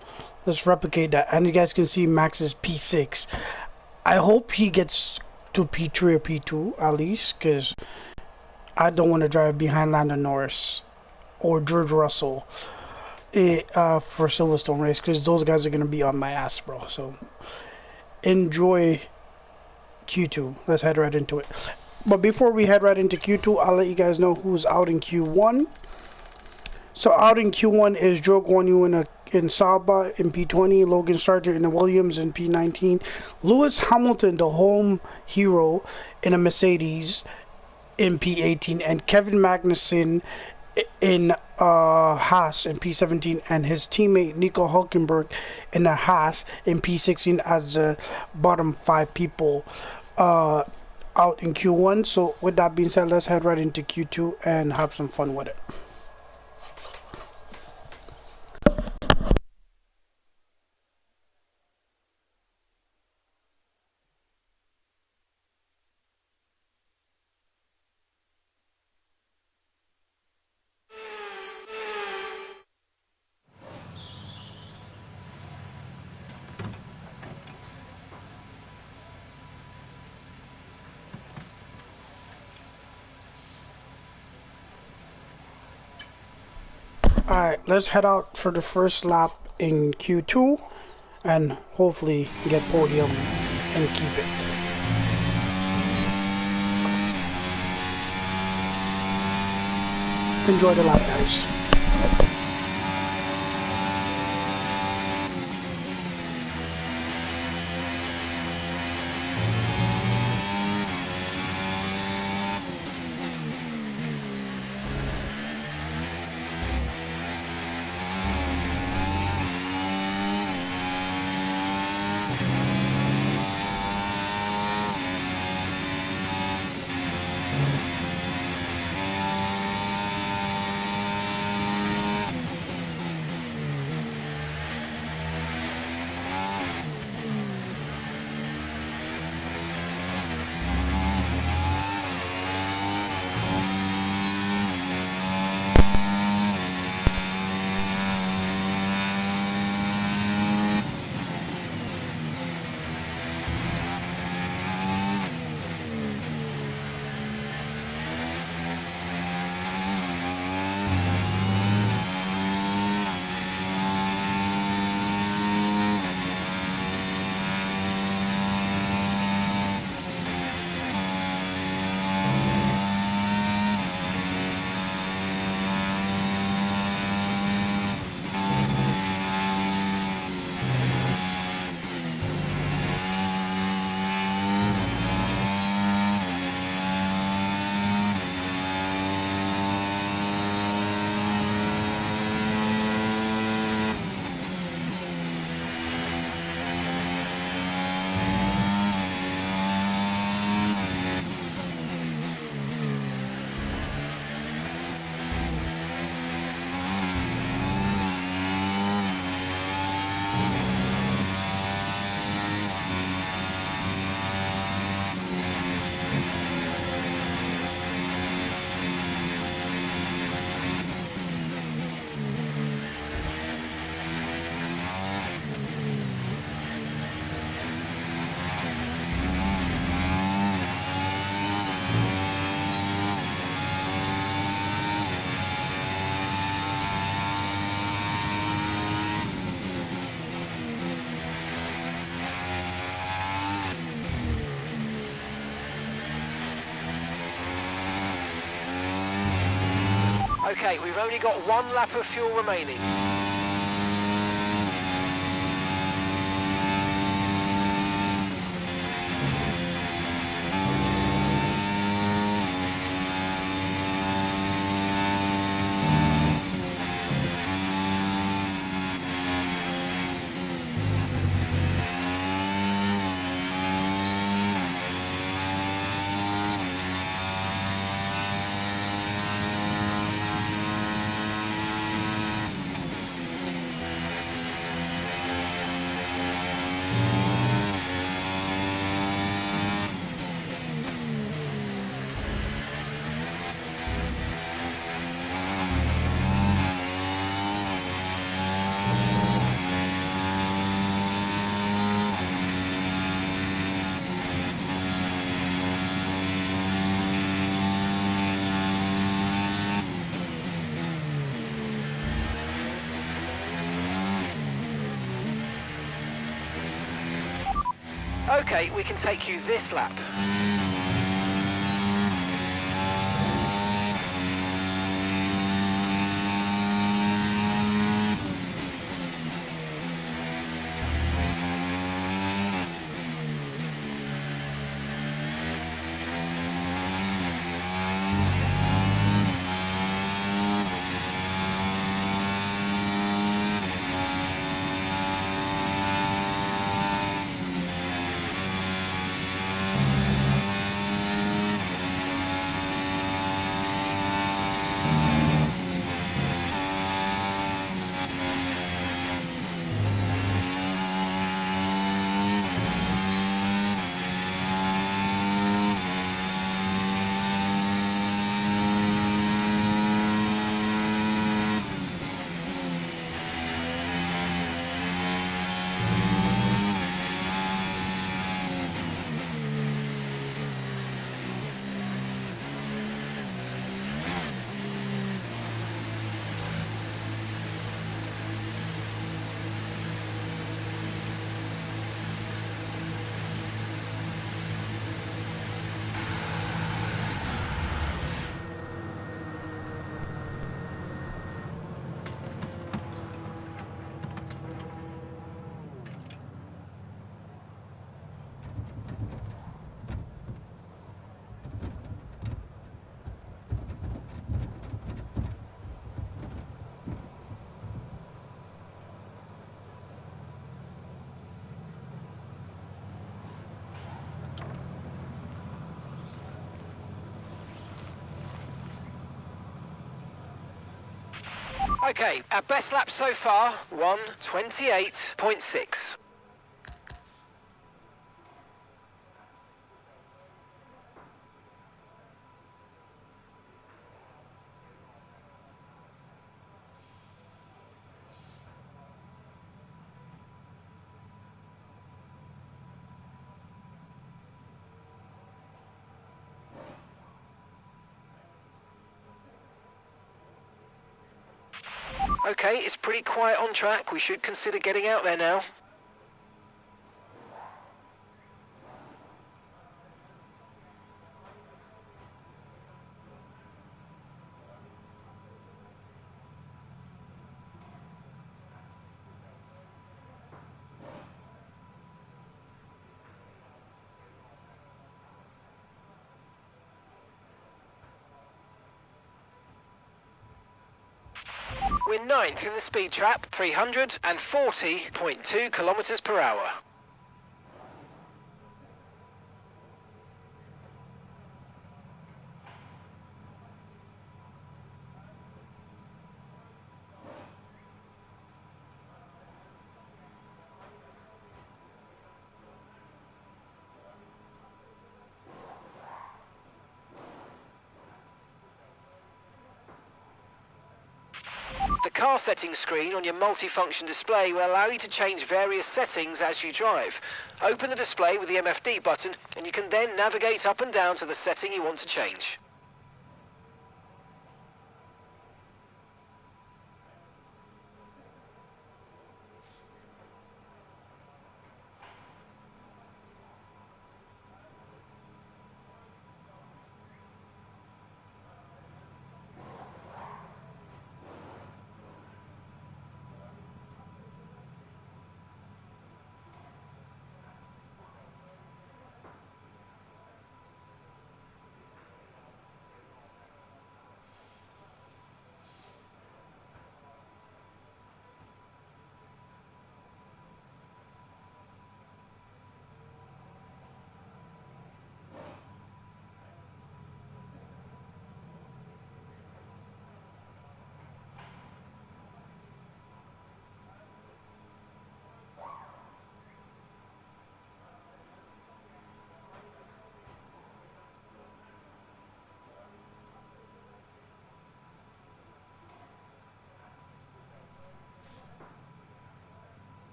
let's replicate that. And you guys can see Max is P6. I hope he gets to P3 or P2 at least, because I don't want to drive behind Lando Norris or George Russell for Silverstone race, because those guys are going to be on my ass, bro. So enjoy Q2. Let's head right into it. But before we head right into Q2, I'll let you guys know who's out in Q1. So out in Q1 is Joe Guan Yu in Sauber in P20, Logan Sargent in the Williams in P19, Lewis Hamilton, the home hero, in a Mercedes in P18, and Kevin Magnussen in Haas in P17, and his teammate Nico Hulkenberg in the Haas in P16 as the bottom 5 people out in Q1. So with that being said, let's head right into Q2 and have some fun with it. Alright, let's head out for the first lap in Q2 and hopefully get podium and keep it. Enjoy the lap, guys. Okay, we've only got one lap of fuel remaining. Okay, we can take you this lap. Okay, our best lap so far, 1:28.6. Okay, it's pretty quiet on track. We should consider getting out there now. We're ninth in the speed trap, 340.2 kilometers per hour. The car settings screen on your multifunction display will allow you to change various settings as you drive. Open the display with the MFD button and you can then navigate up and down to the setting you want to change.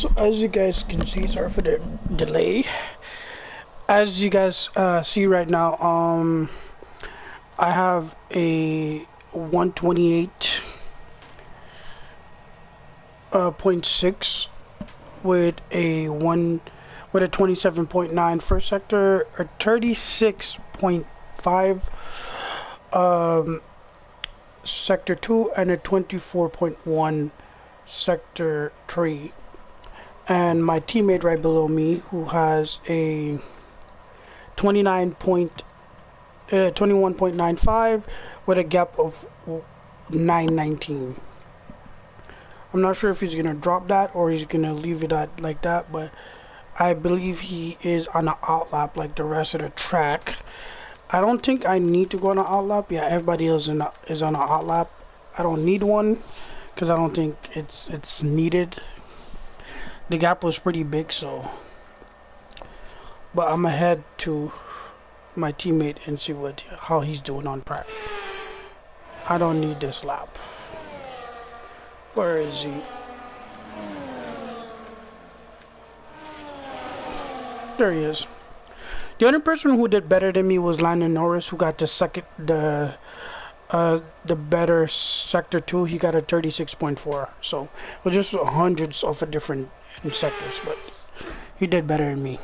So as you guys can see, sorry for the delay. As you guys see right now, I have a 128.6 with a 27.9 first sector, a 36.5 sector 2, and a 24.1 sector 3. And my teammate right below me, who has a 21.95 with a gap of 919. I'm not sure if he's gonna drop that or he's gonna leave it at like that, but I believe he is on an outlap like the rest of the track. I don't think I need to go on an outlap. Yeah, everybody else is on an outlap. I don't need one because I don't think it's needed. The gap was pretty big, so. But I'm gonna head to my teammate and see how he's doing on track. I don't need this lap. Where is he? There he is. The only person who did better than me was Landon Norris, who got the better sector 2. He got a 36.4. So it was just hundreds of a different sectors, but he did better than me.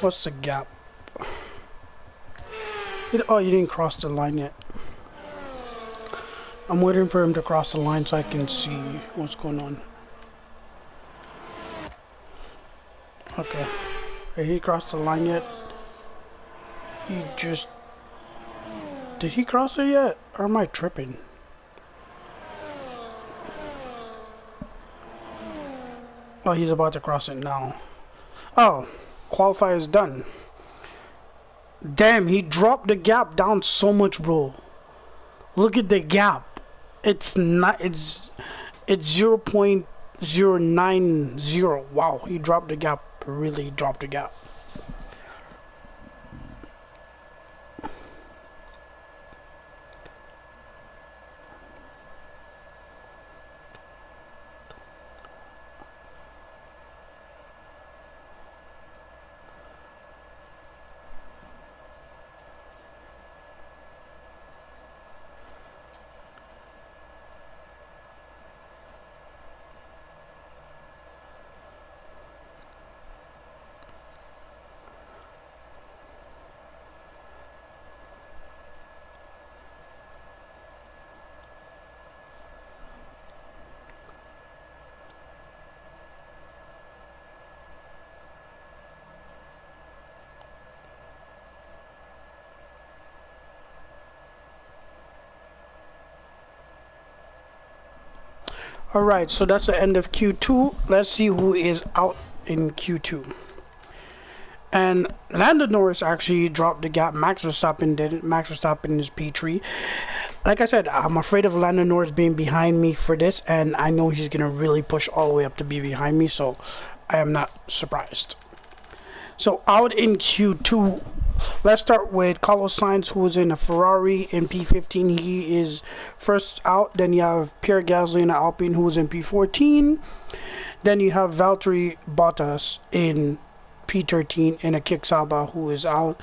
What's the gap? Oh, you didn't cross the line yet. I'm waiting for him to cross the line so I can see what's going on. Okay. Did he cross the line yet? He just... Did he cross it yet? Or am I tripping? Oh, he's about to cross it now. Oh, qualify is done. Damn, he dropped the gap down so much, bro. Look at the gap. It's not. It's 0.090. Wow, he dropped the gap. Really dropped the gap. Alright, so that's the end of Q2. Let's see who is out in Q2. And Lando Norris actually dropped the gap. Max Verstappen didn't. Max Verstappen is P3. Like I said, I'm afraid of Lando Norris being behind me for this, and I know he's going to really push all the way up to be behind me, so I am not surprised. So out in Q2, let's start with Carlos Sainz, who is in a Ferrari in P15. He is first out. Then you have Pierre Gasly in Alpine, who is in P14. Then you have Valtteri Bottas in P13 in a Kick Sauber, who is out.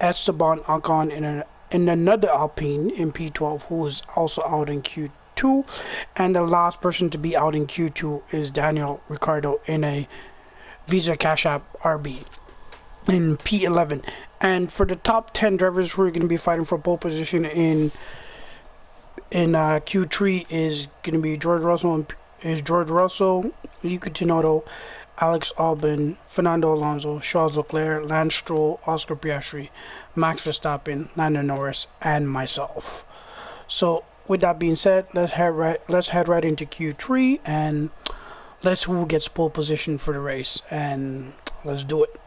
Esteban Ocon in another Alpine in P12, who is also out in Q2. And the last person to be out in Q2 is Daniel Ricciardo in a Visa Cash App RB in P11. And for the top 10 drivers who are going to be fighting for pole position in Q3 is going to be George Russell, Yuki Tsunoda, Alex Albon, Fernando Alonso, Charles Leclerc, Lance Stroll, Oscar Piastri, Max Verstappen, Lando Norris, and myself. So with that being said, let's head right into Q3 and let's see who gets pole position for the race, and let's do it.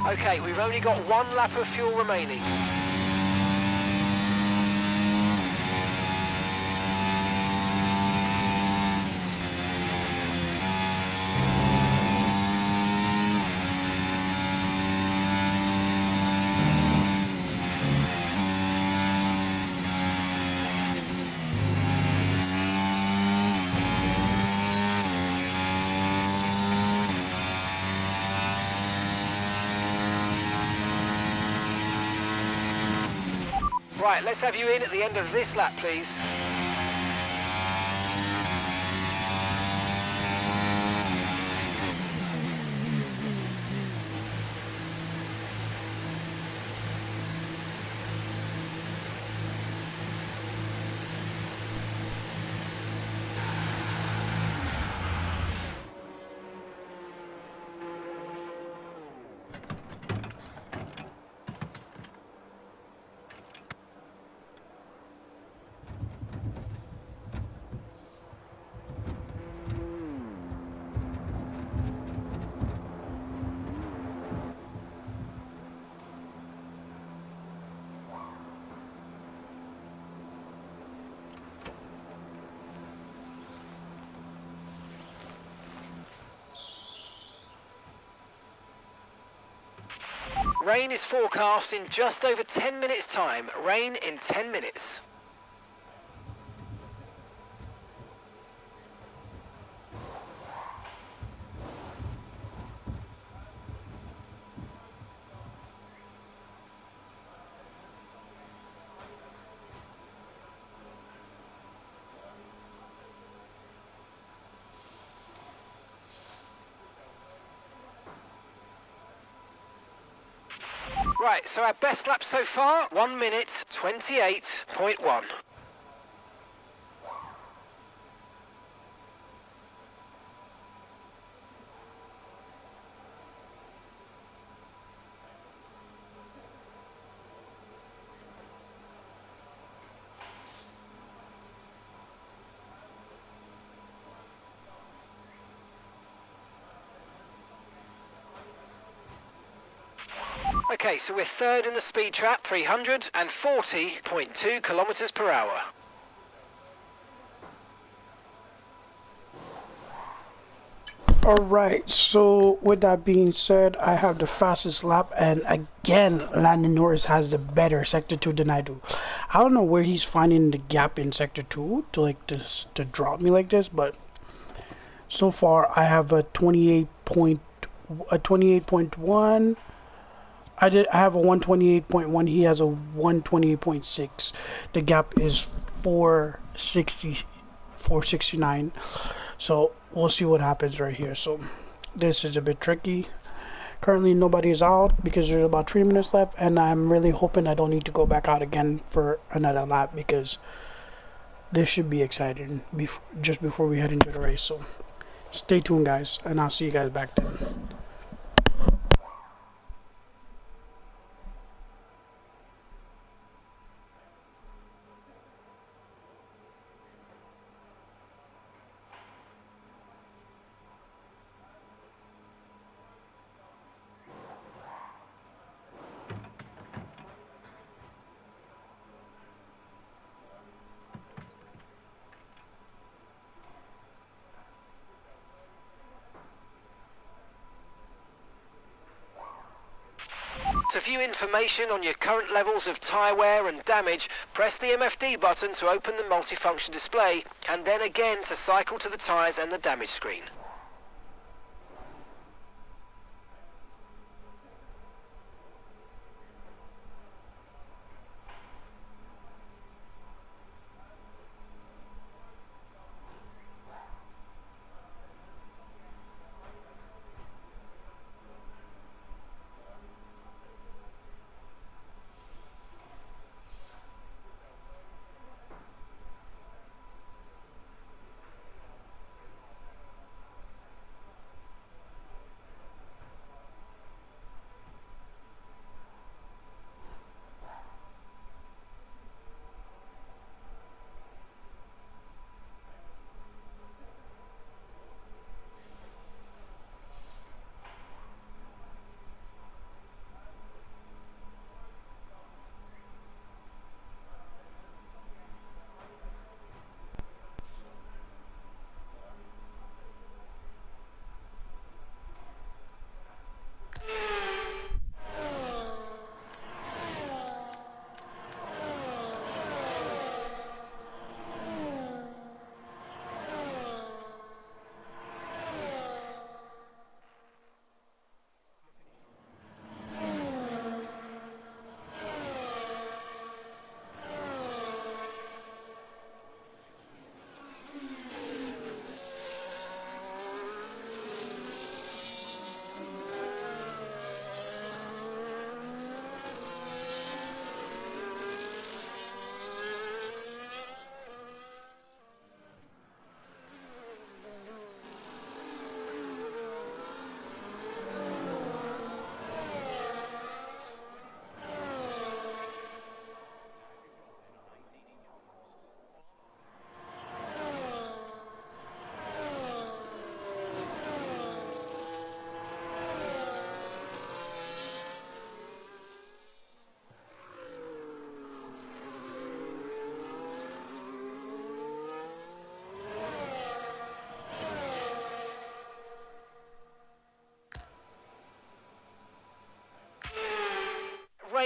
Okay, we've only got one lap of fuel remaining. Right, let's have you in at the end of this lap, please. Rain is forecast in just over 10 minutes' time. Rain in 10 minutes. Right, so our best lap so far, 1 minute 28.1. Okay, so we're third in the speed trap, 340.2 kilometers per hour. Alright, so with that being said, I have the fastest lap, and again, Landon Norris has the better Sector 2 than I do. I don't know where he's finding the gap in Sector 2 to like this to drop me like this, but so far I have a 28.1. I have a 128.1. He has a 128.6. The gap is 469. So we'll see what happens right here. So this is a bit tricky. Currently nobody's out because there's about 3 minutes left, and I'm really hoping I don't need to go back out again for another lap, because this should be exciting just before we head into the race. So stay tuned, guys, and I'll see you guys back then. To view information on your current levels of tyre wear and damage, press the MFD button to open the multifunction display, and then again to cycle to the tyres and the damage screen.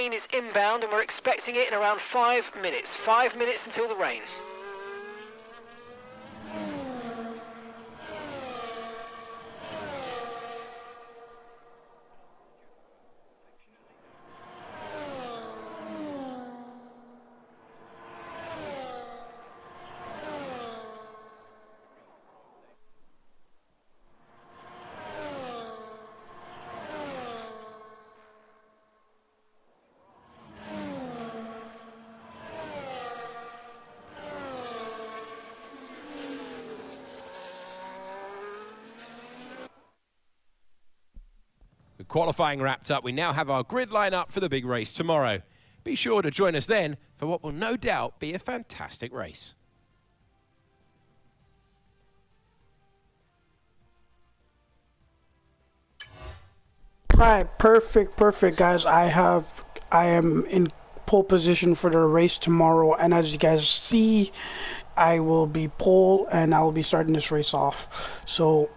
pt.15 is inbound and we're expecting it in around 5 minutes. 5 minutes until the rain. With qualifying wrapped up, we now have our grid line up for the big race tomorrow. Be sure to join us then for what will no doubt be a fantastic race. Right, perfect, guys. I am in pole position for the race tomorrow, and as you guys see, I will be pole and I will be starting this race off. So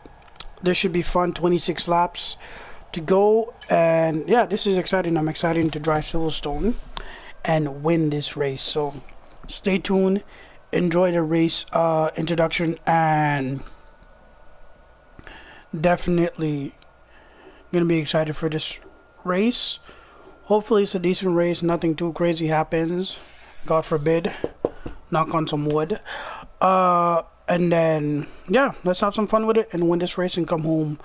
this should be fun. 26 laps to go, and yeah, this is exciting. I'm excited to drive Silverstone and win this race. So stay tuned, enjoy the race introduction, and definitely gonna be excited for this race. Hopefully it's a decent race, nothing too crazy happens, God forbid, knock on some wood. And then yeah, let's have some fun with it and win this race and come home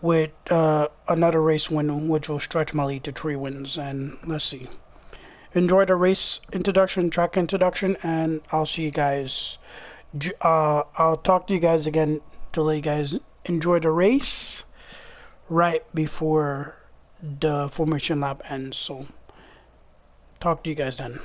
with another race win, which will stretch my lead to 3 wins. And let's see, enjoy the race introduction, track introduction, and I'll see you guys. I'll talk to you guys again to let you guys enjoy the race right before the formation lap ends. So talk to you guys then.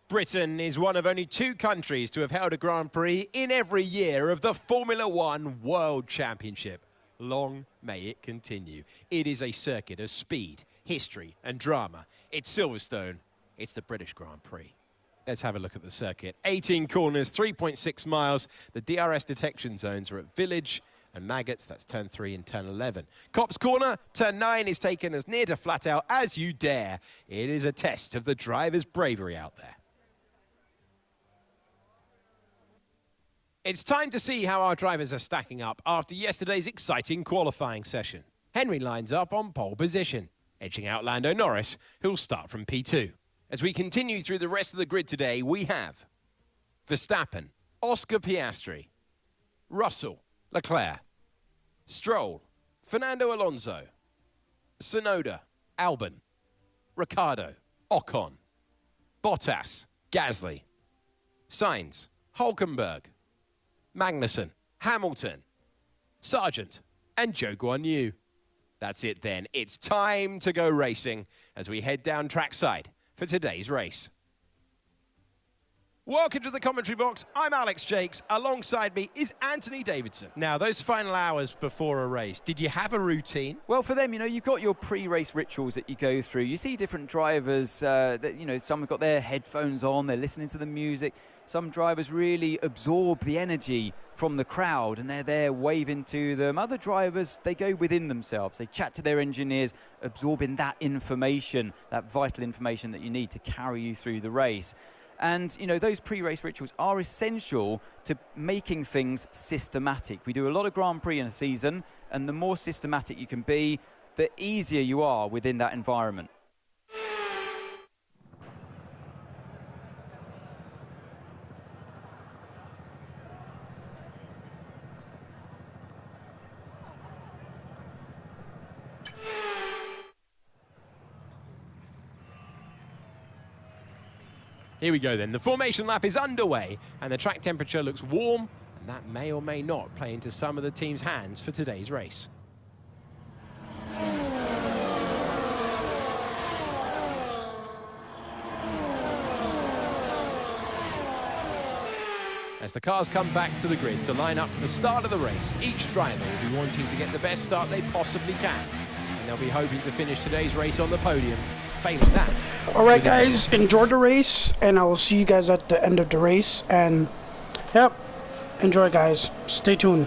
Britain is one of only 2 countries to have held a Grand Prix in every year of the Formula One World Championship. Long may it continue. It is a circuit of speed, history and drama. It's Silverstone. It's the British Grand Prix. Let's have a look at the circuit. 18 corners, 3.6 miles. The DRS detection zones are at Village and Maggots. That's turn 3 and turn 11. Cops Corner, turn 9 is taken as near to flat out as you dare. It is a test of the driver's bravery out there. It's time to see how our drivers are stacking up after yesterday's exciting qualifying session. Henry lines up on pole position, edging out Lando Norris, who'll start from P2. As we continue through the rest of the grid today, we have Verstappen, Oscar Piastri, Russell, Leclerc, Stroll, Fernando Alonso, Tsunoda, Albon, Ricciardo, Ocon, Bottas, Gasly, Sainz, Hulkenberg, Magnussen, Hamilton, Sargent, and Zhou Guanyu. That's it then. It's time to go racing as we head down trackside for today's race. Welcome to the commentary box. I'm Alex Jakes. Alongside me is Anthony Davidson. Now, those final hours before a race, did you have a routine? Well, for them, you've got your pre-race rituals that you go through. You see different drivers that, some have got their headphones on, they're listening to the music. Some drivers really absorb the energy from the crowd and they're there waving to them. Other drivers, they go within themselves. They chat to their engineers, absorbing that information, that vital information that you need to carry you through the race. And, those pre-race rituals are essential to making things systematic. We do a lot of Grand Prix in a season, and the more systematic you can be, the easier you are within that environment. Here we go then. The formation lap is underway and the track temperature looks warm, and that may or may not play into some of the team's hands for today's race. As the cars come back to the grid to line up for the start of the race, each driver will be wanting to get the best start they possibly can, and they'll be hoping to finish today's race on the podium. Failing that. Alright guys, enjoy the race, and I will see you guys at the end of the race. And yep, enjoy guys, stay tuned.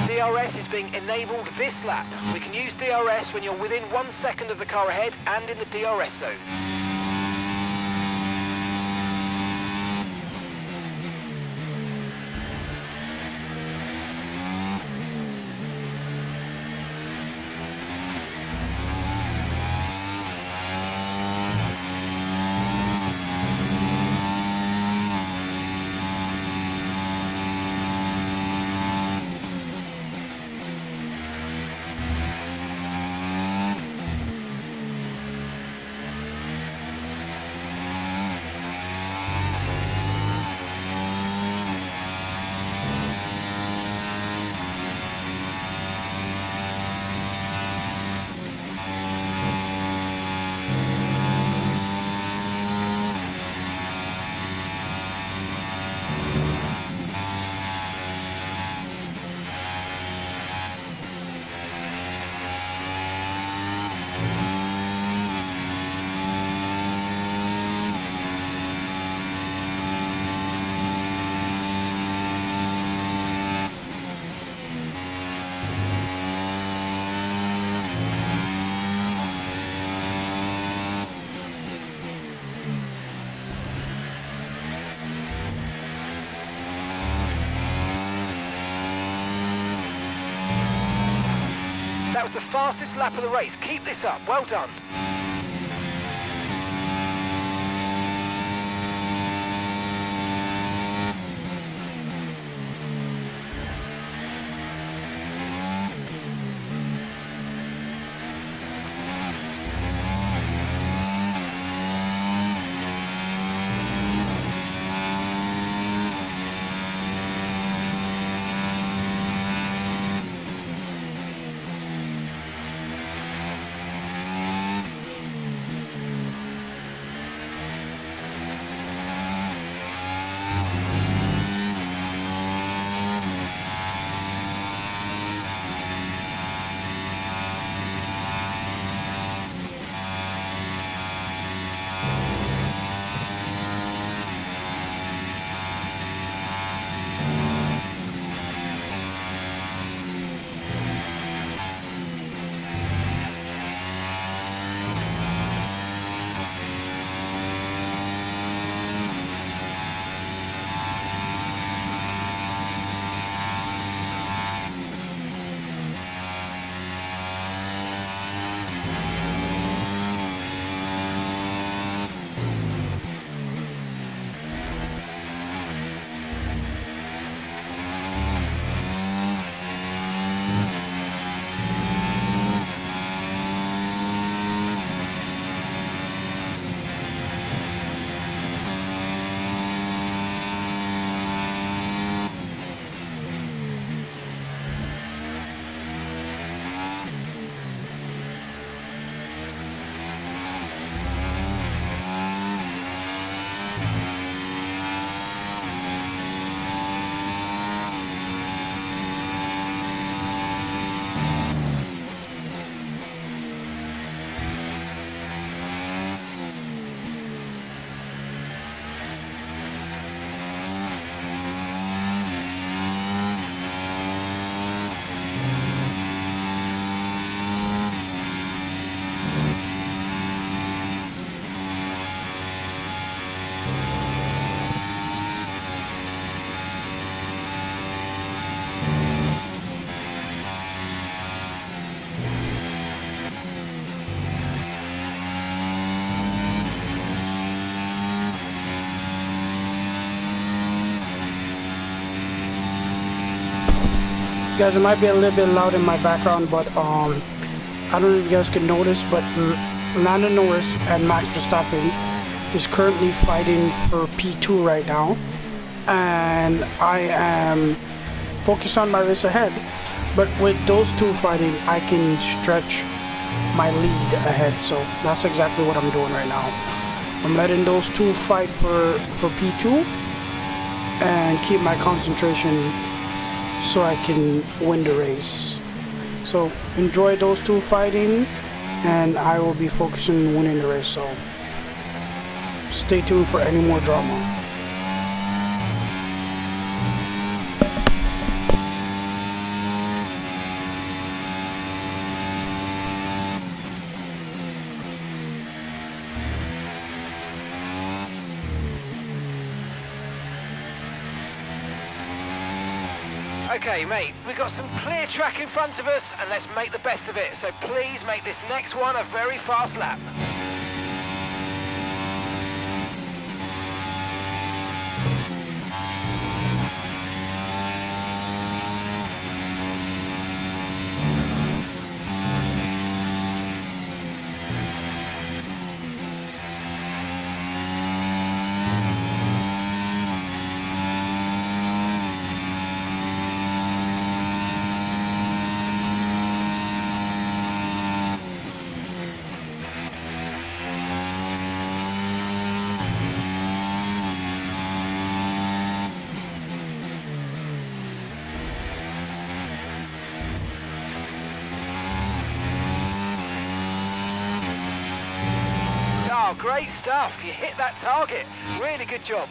DRS is being enabled this lap. We can use DRS when you're within 1 second of the car ahead and in the DRS zone. That was the fastest lap of the race. Keep this up. Well done. Guys, it might be a little bit loud in my background, but I don't know if you guys can notice, but Lando Norris and Max Verstappen is currently fighting for P2 right now, and I am focused on my race ahead. But with those two fighting, I can stretch my lead ahead, so that's exactly what I'm doing right now. I'm letting those two fight for P2 and keep my concentration so I can win the race. So enjoy those two fighting, and I will be focusing on winning the race, so stay tuned for any more drama. Okay, mate, we've got some clear track in front of us, and let's make the best of it. So please make this next one a very fast lap. Oh, great stuff. You hit that target. Really good job.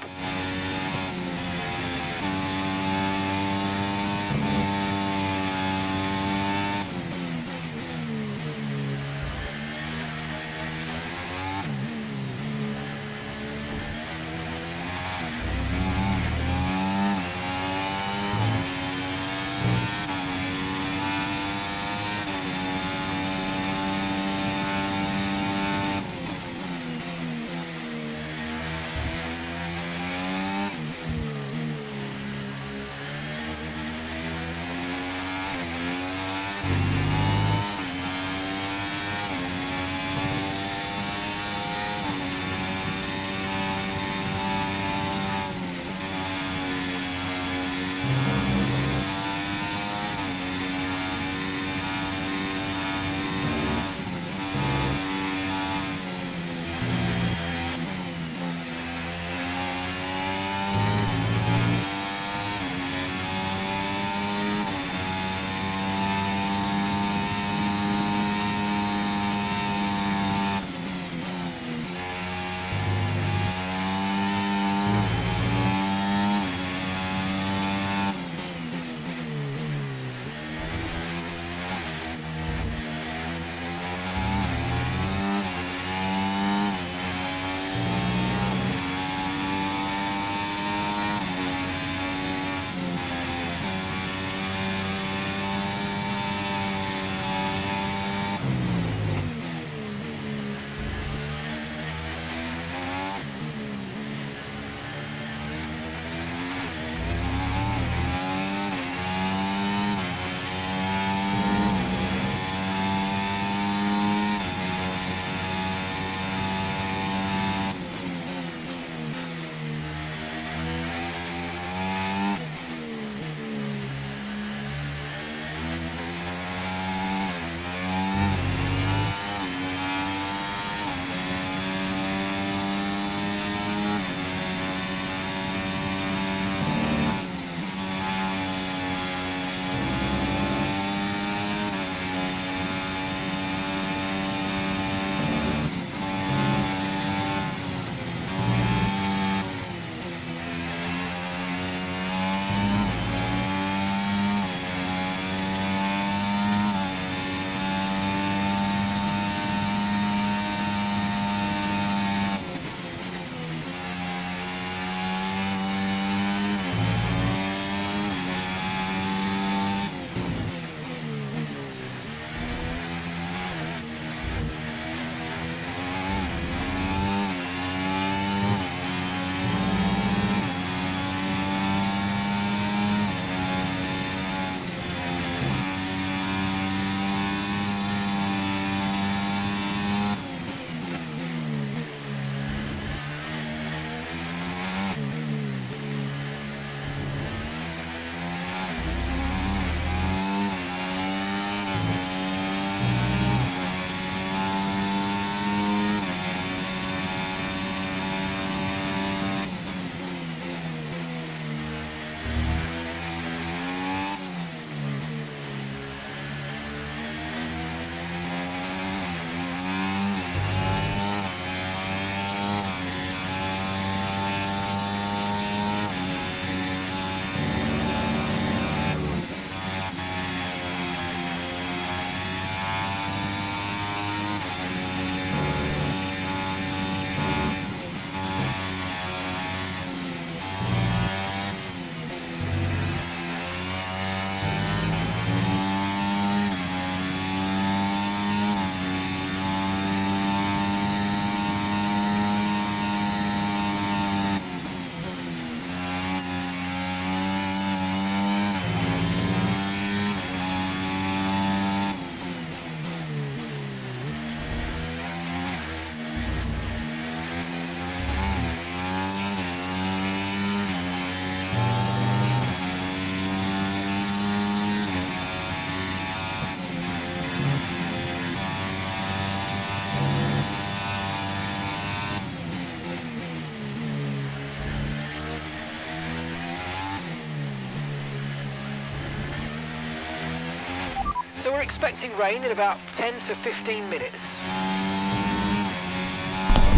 So we're expecting rain in about 10 to 15 minutes.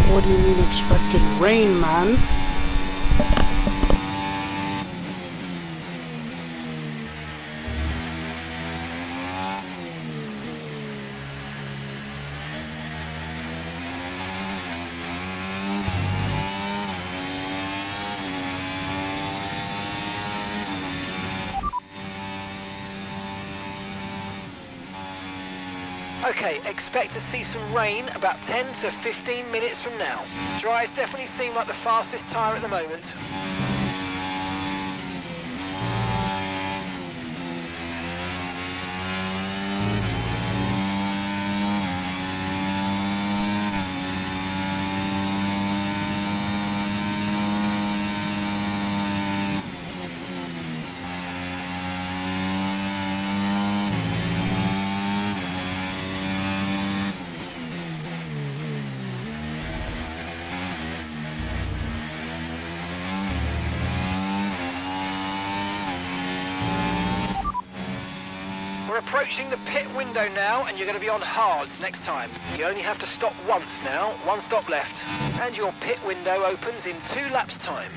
What do you mean expected rain, man? Okay, expect to see some rain about 10 to 15 minutes from now. Dries definitely seem like the fastest tyre at the moment. We're approaching the pit window now, and you're going to be on hards next time. You only have to stop once now, one stop left. And your pit window opens in 2 laps' time.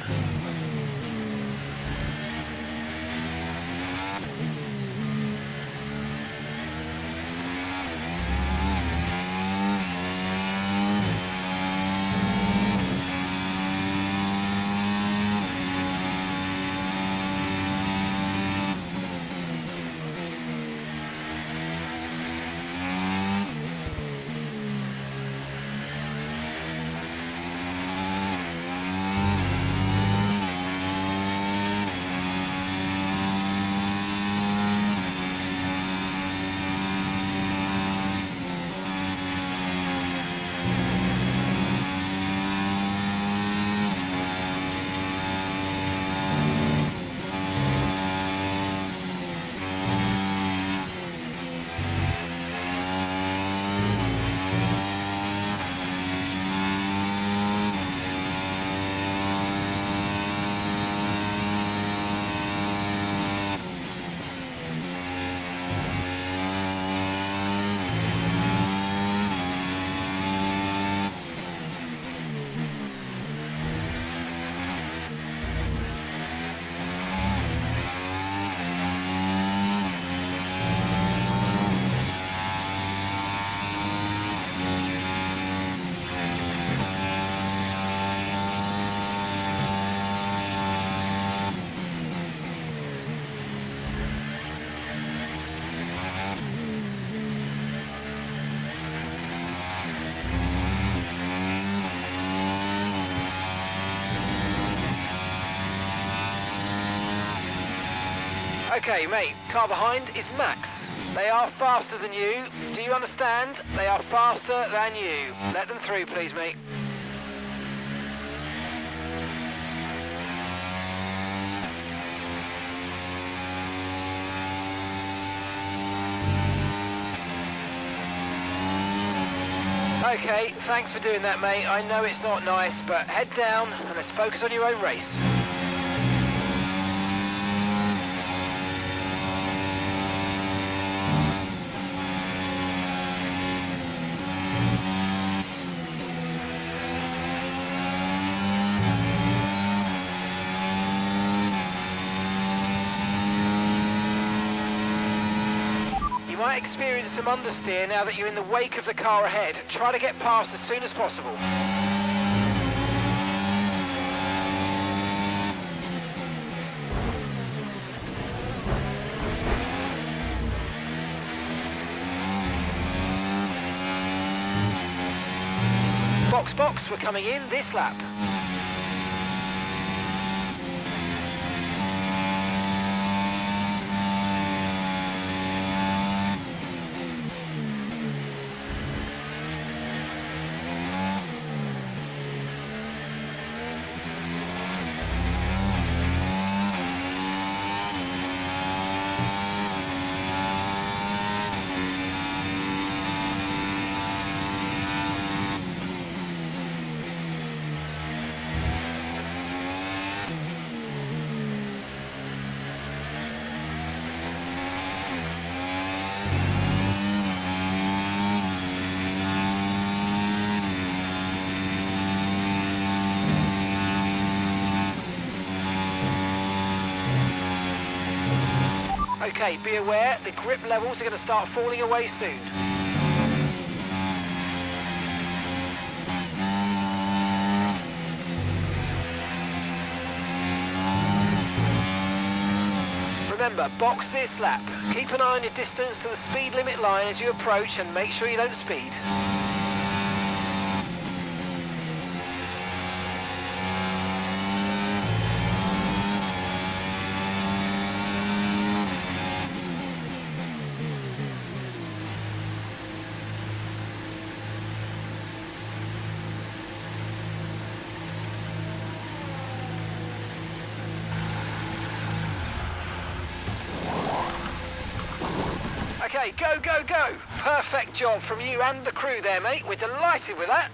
Okay, mate, car behind is Max. They are faster than you. Do you understand? They are faster than you. Let them through, please, mate. Okay, thanks for doing that, mate. I know it's not nice, but head down and let's focus on your own race. You might experience some understeer now that you're in the wake of the car ahead. Try to get past as soon as possible. Box, we're coming in this lap. Okay, be aware, the grip levels are going to start falling away soon. Remember, box this lap. Keep an eye on your distance to the speed limit line as you approach and make sure you don't speed. Okay, go, go, go! Perfect job from you and the crew there, mate. We're delighted with that.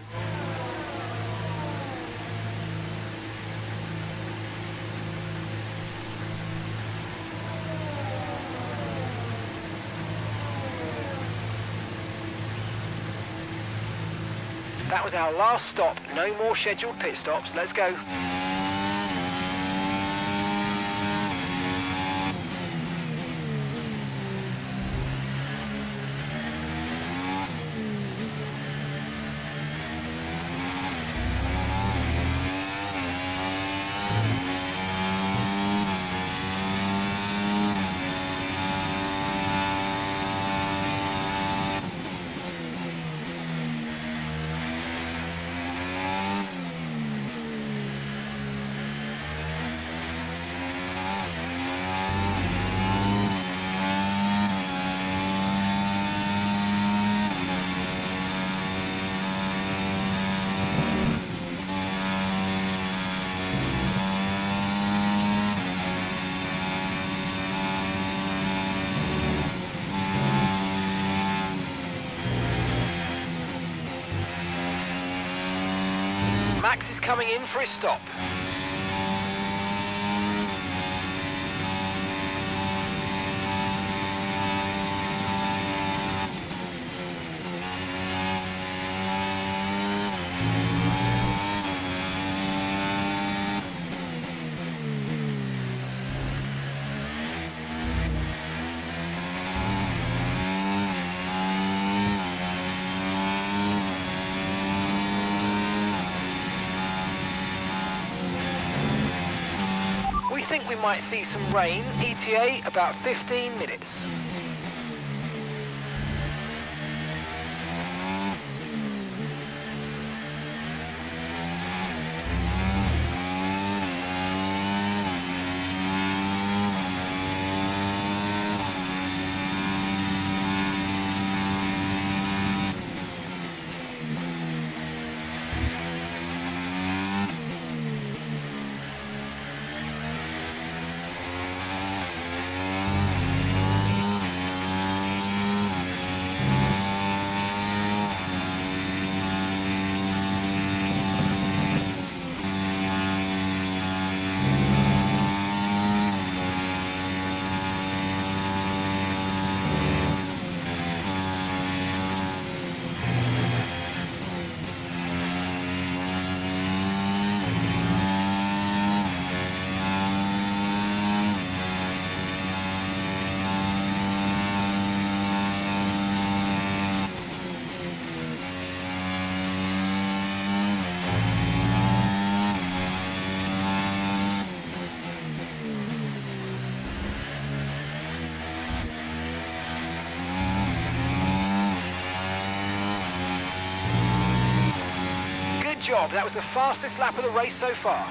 That was our last stop. No more scheduled pit stops. Let's go. Max is coming in for his stop. We think we might see some rain, ETA about 15 minutes. Good job, that was the fastest lap of the race so far.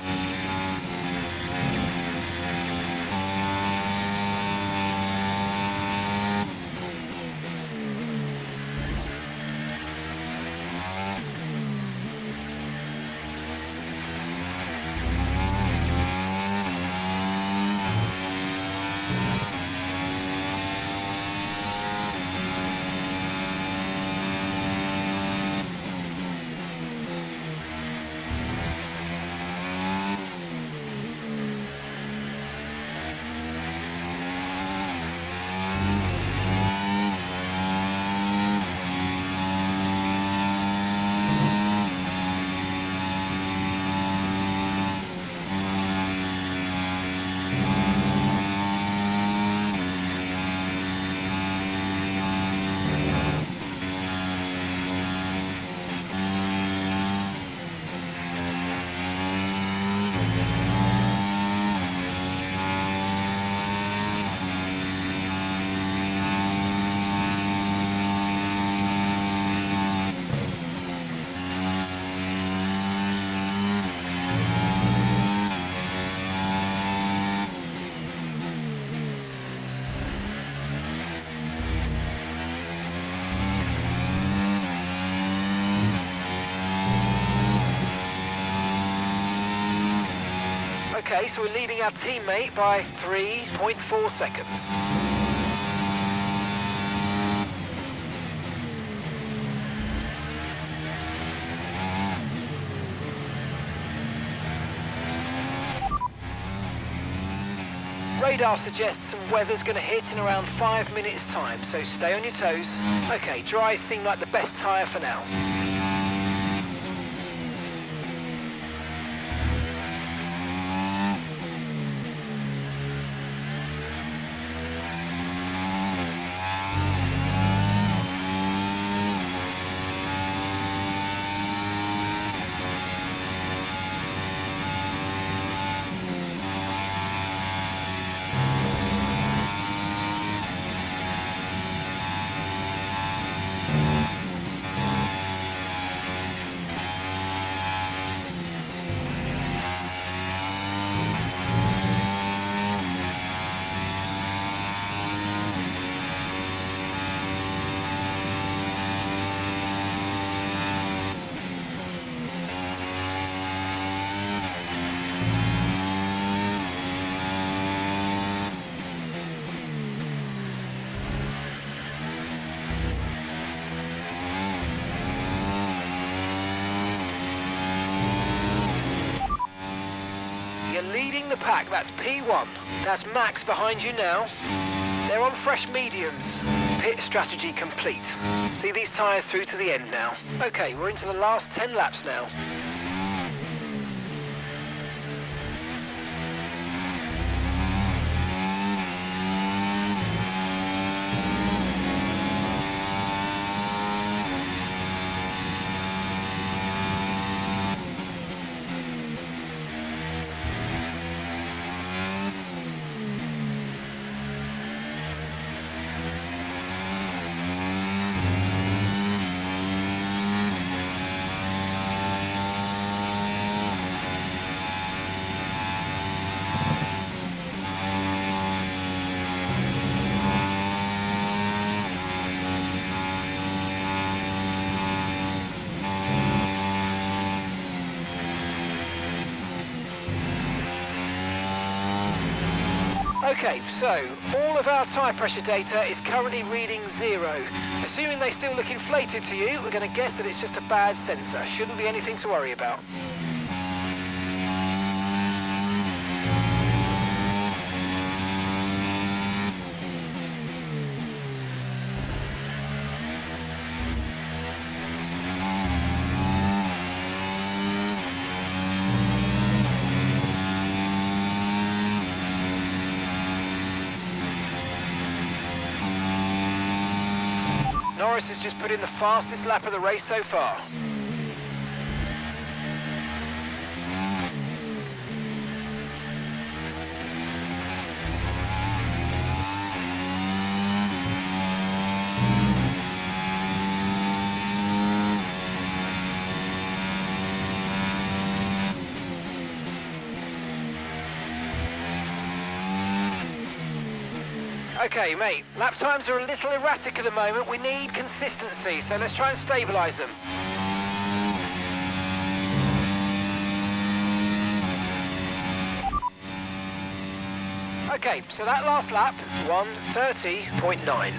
Okay, so we're leading our teammate by 3.4 seconds. Radar suggests some weather's going to hit in around 5 minutes' time, so stay on your toes. Okay, dries seem like the best tyre for now. You're leading the pack, that's P1. That's Max behind you now. They're on fresh mediums. Pit strategy complete. See these tyres through to the end now. Okay, we're into the last 10 laps now. Okay, so all of our tyre pressure data is currently reading 0. Assuming they still look inflated to you, we're going to guess that it's just a bad sensor. Shouldn't be anything to worry about. Norris has just put in the fastest lap of the race so far. Okay, mate, lap times are a little erratic at the moment. We need consistency, so let's try and stabilise them. Okay, so that last lap, 1:30.9.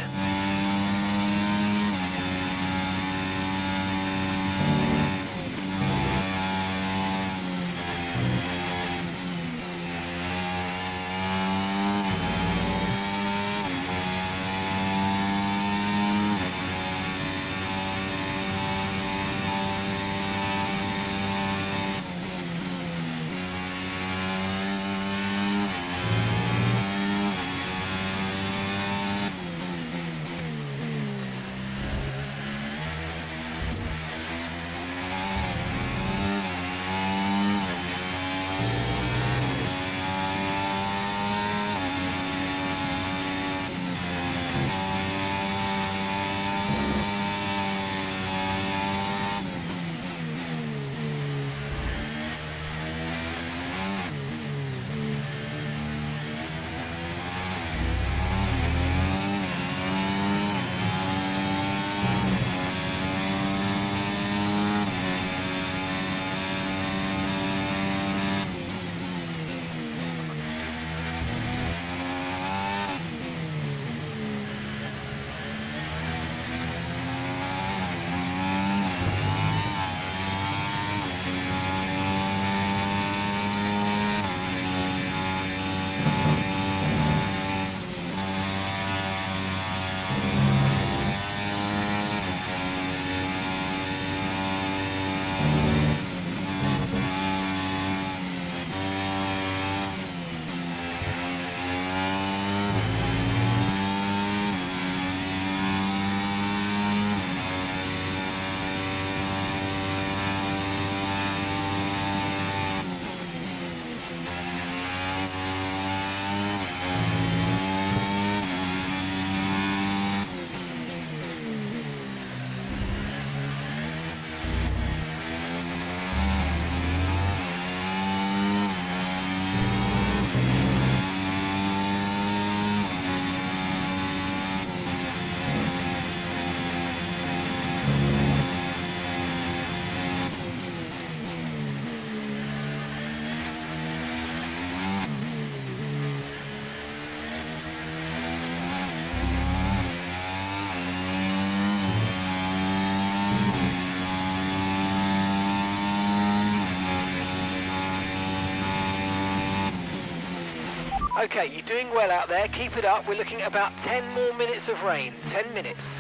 Okay, you're doing well out there. Keep it up. We're looking at about 10 more minutes of rain. 10 minutes.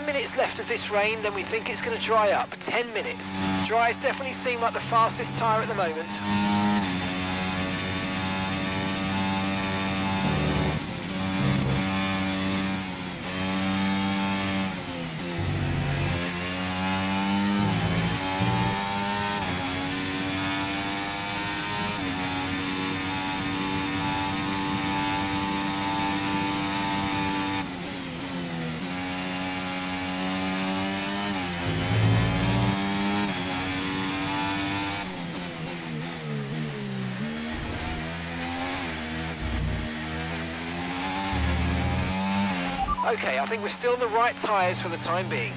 Minutes left of this rain, then we think it's going to dry up. 10 minutes. Dries definitely seem like the fastest tyre at the moment. Okay, I think we're still in the right tyres for the time being.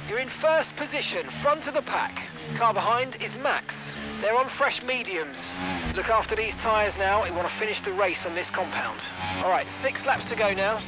You're in first position, front of the pack. Car behind is Max. They're on fresh mediums. Look after these tyres now. We want to finish the race on this compound. All right, 6 laps to go now.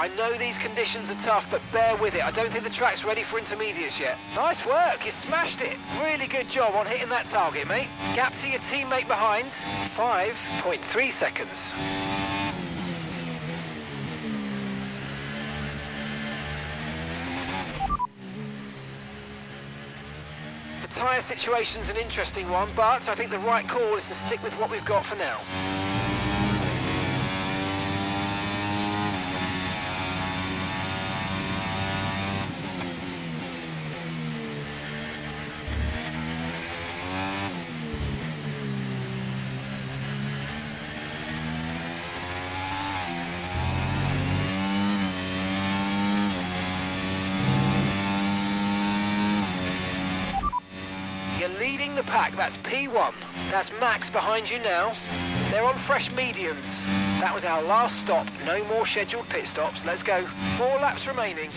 I know these conditions are tough, but bear with it. I don't think the track's ready for intermediates yet. Nice work, you smashed it. Really good job on hitting that target, mate. Gap to your teammate behind, 5.3 seconds. The tyre situation's an interesting one, but I think the right call is to stick with what we've got for now. You're leading the pack, that's P1. That's Max behind you now. They're on fresh mediums. That was our last stop. No more scheduled pit stops. Let's go. 4 laps remaining.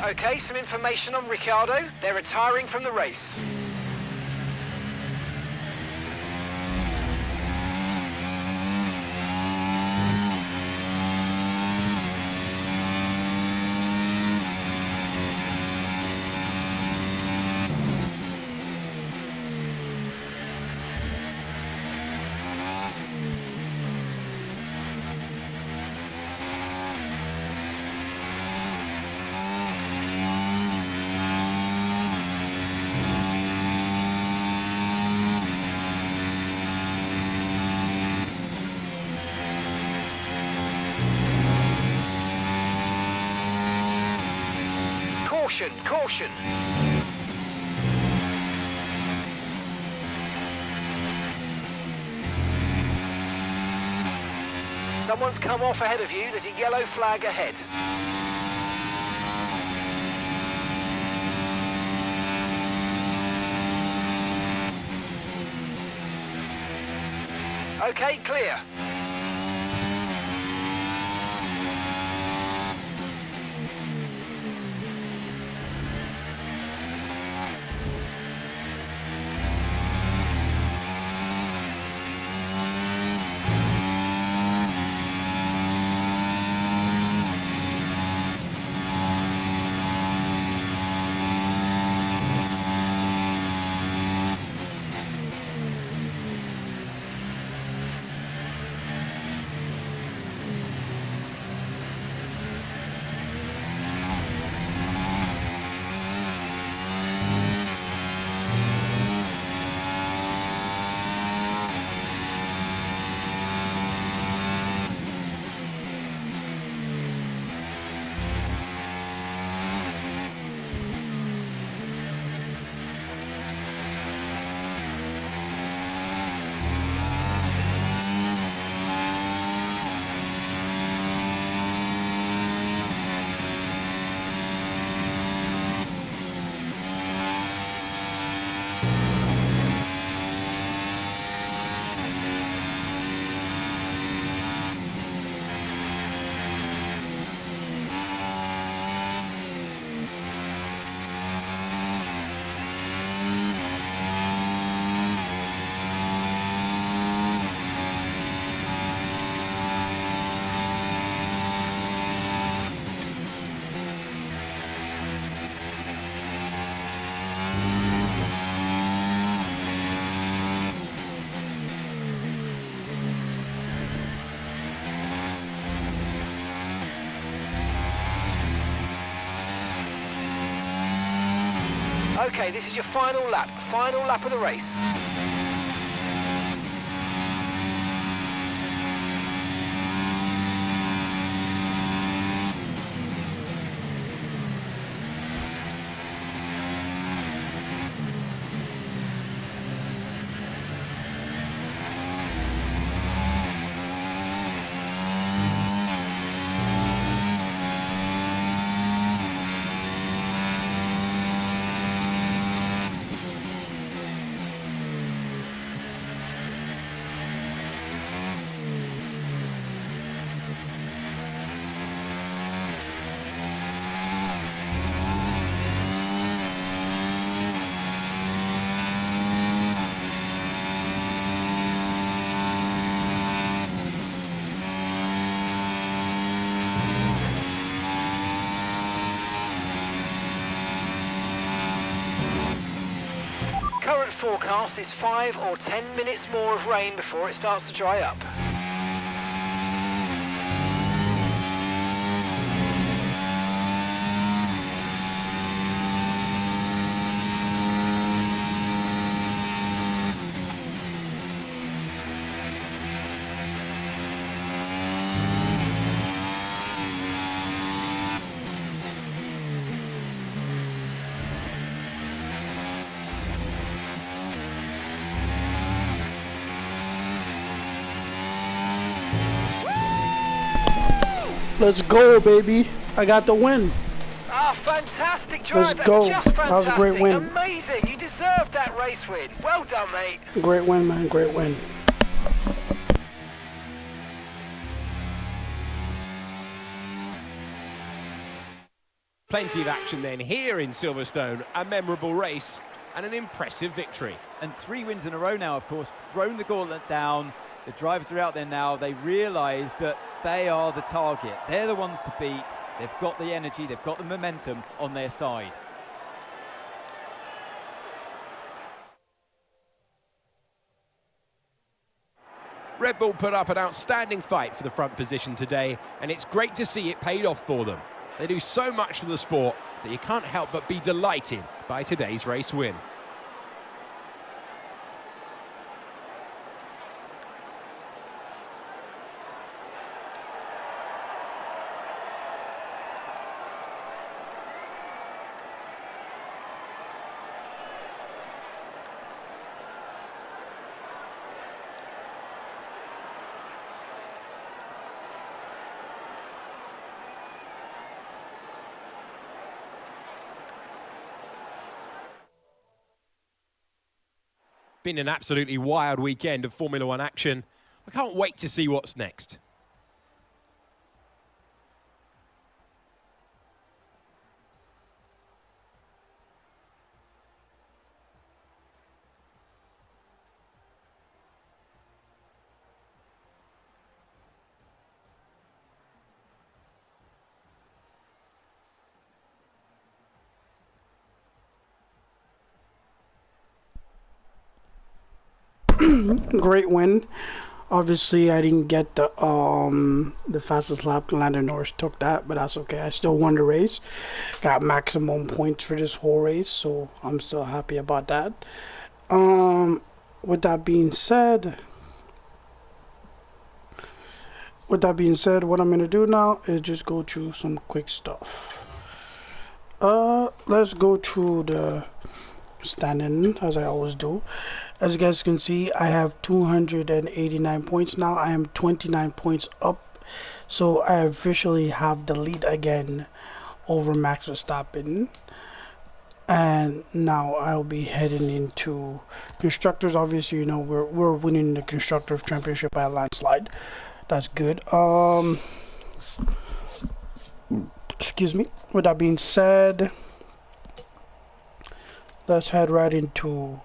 Okay, some information on Ricciardo. They're retiring from the race. Caution, caution. Someone's come off ahead of you. There's a yellow flag ahead. Okay, clear. Okay, this is your final lap of the race. current forecast is 5 or 10 minutes more of rain before it starts to dry up. Let's go, baby. I got the win. Ah, fantastic drive. Let's go. That's just fantastic. That was a great win. Amazing. You deserved that race win. Well done, mate. Great win, man. Great win. Plenty of action then here in Silverstone. A memorable race and an impressive victory. And 3 wins in a row now, of course, thrown the gauntlet down. The drivers are out there now. They realise that they are the target. They're the ones to beat. They've got the energy, they've got the momentum on their side. Red Bull put up an outstanding fight for the front position today, and it's great to see it paid off for them. They do so much for the sport that you can't help but be delighted by today's race win. Been an absolutely wild weekend of Formula One action. I can't wait to see what's next. Great win. Obviously, I didn't get the fastest lap. Lando Norris took that, but that's okay. I still won the race. Got maximum points for this whole race, so I'm still happy about that. With that being said, what I'm gonna do now is just go through some quick stuff. Let's go through the standing as I always do. As you guys can see, I have 289 points now. I am 29 points up, so I officially have the lead again over Max Verstappen. And now I'll be heading into constructors. Obviously, you know, we're winning the constructors championship by a landslide. That's good. Excuse me. With that being said, let's head right into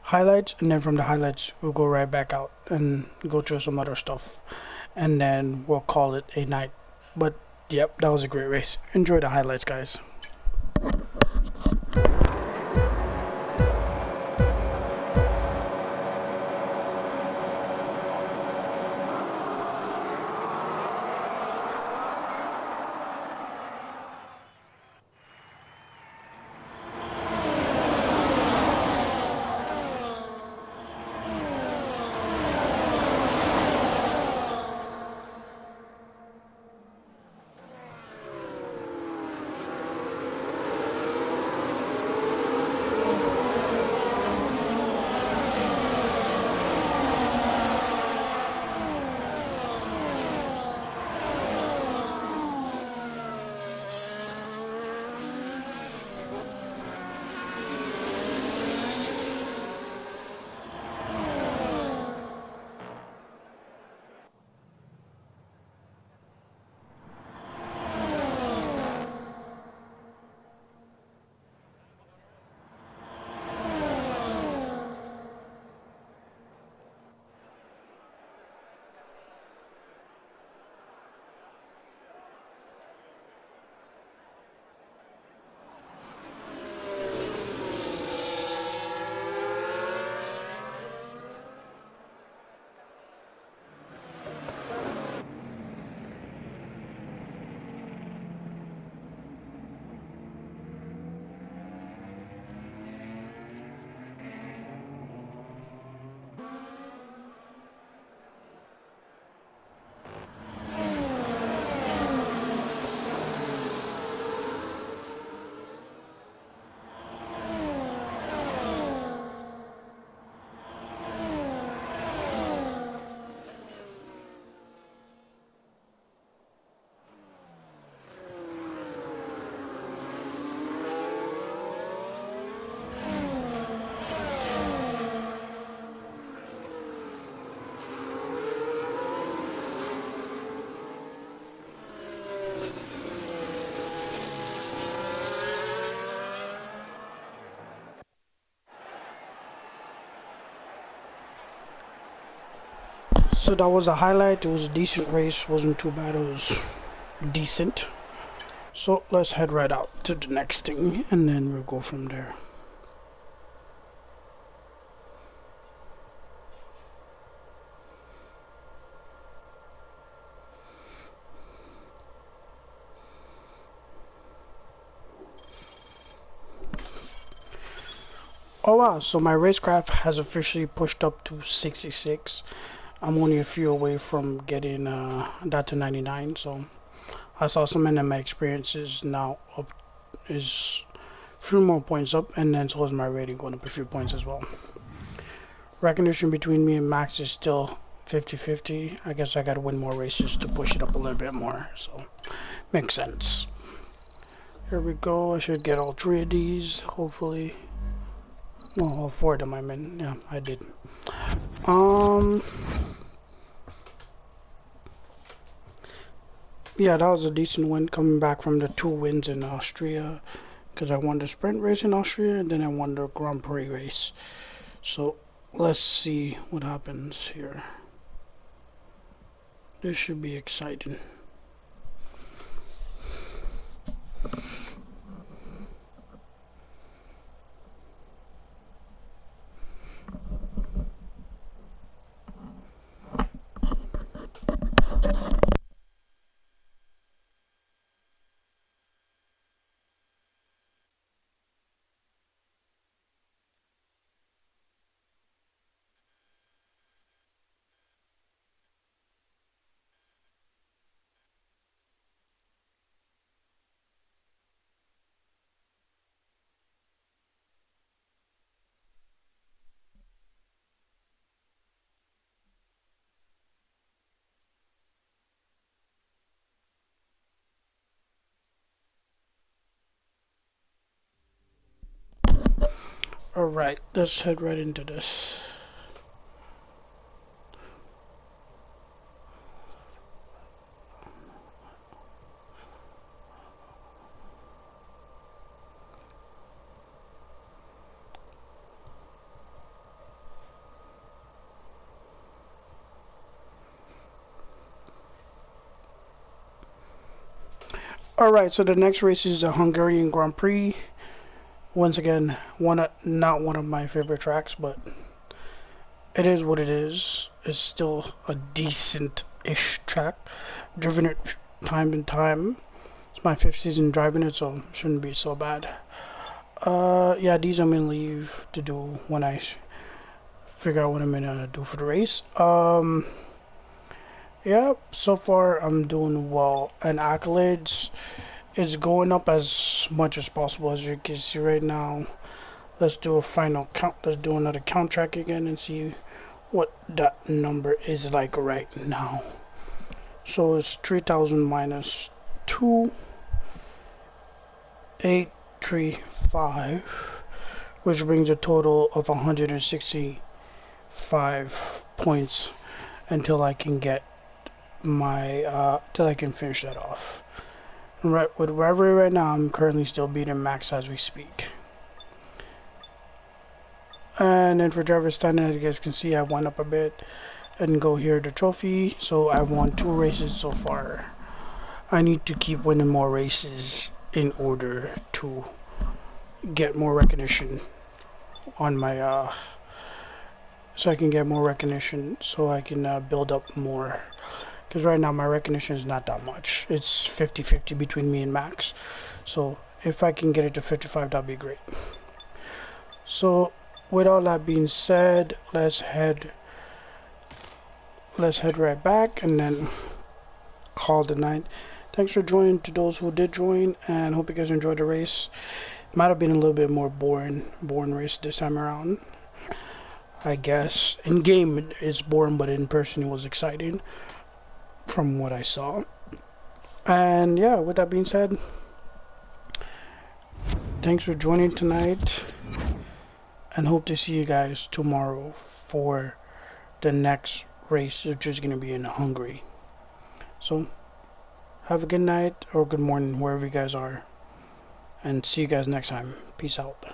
highlights, and then from the highlights we'll go right back out and go through some other stuff, and then we'll call it a night. But yep, that was a great race. Enjoy the highlights, guys. so that was a highlight. It was a decent race. Wasn't too bad. It was decent. So let's head right out to the next thing, and then we'll go from there. Oh wow, so my racecraft has officially pushed up to 66. I'm only a few away from getting that to 99, so I saw some of my experiences now up is a few more points up, and then so is my rating going up a few points as well. Recognition between me and Max is still 50-50. I guess I gotta win more races to push it up a little bit more, so makes sense. Here we go. I should get all 3 of these, hopefully. No, all 4 of them I'm in. Yeah, I did. Yeah, that was a decent win coming back from the 2 wins in Austria, because I won the sprint race in Austria and then I won the Grand Prix race. So let's see what happens here. This should be exciting. Alright, let's head right into this. Alright, so the next race is the Hungarian Grand Prix. Once again, not one of my favorite tracks, but it is what it is. It's still a decent-ish track. Driven it time and time. It's my 5th season driving it, so it shouldn't be so bad. Yeah, these I'm gonna leave to do when I figure out what I'm gonna do for the race. Yeah, so far I'm doing well, and accolades is going up as much as possible, as you can see right now. Let's do a final count. Let's do another count track again and see what that number is like right now. So it's 3,000 minus 2,835, which brings a total of 165 points until I can get my till I can finish that off. Right, with Rivalry right now, I'm currently still beating Max as we speak. And then for driver's standing, as you guys can see, I went up a bit and go here the trophy. So I won 2 races so far. I need to keep winning more races in order to get more recognition on my so I can get more recognition, so I can build up more. Because right now my recognition is not that much. It's 50-50 between me and Max. So if I can get it to 55, that'd be great. So with all that being said, let's head right back and then call the night. Thanks for joining, to those who did join, and hope you guys enjoyed the race. Might have been a little bit more boring race this time around, I guess. In game it's boring, but in person it was exciting from what I saw. And yeah, with that being said, thanks for joining tonight, and hope to see you guys tomorrow for the next race, which is going to be in Hungary. So have a good night or good morning wherever you guys are, and see you guys next time. Peace out.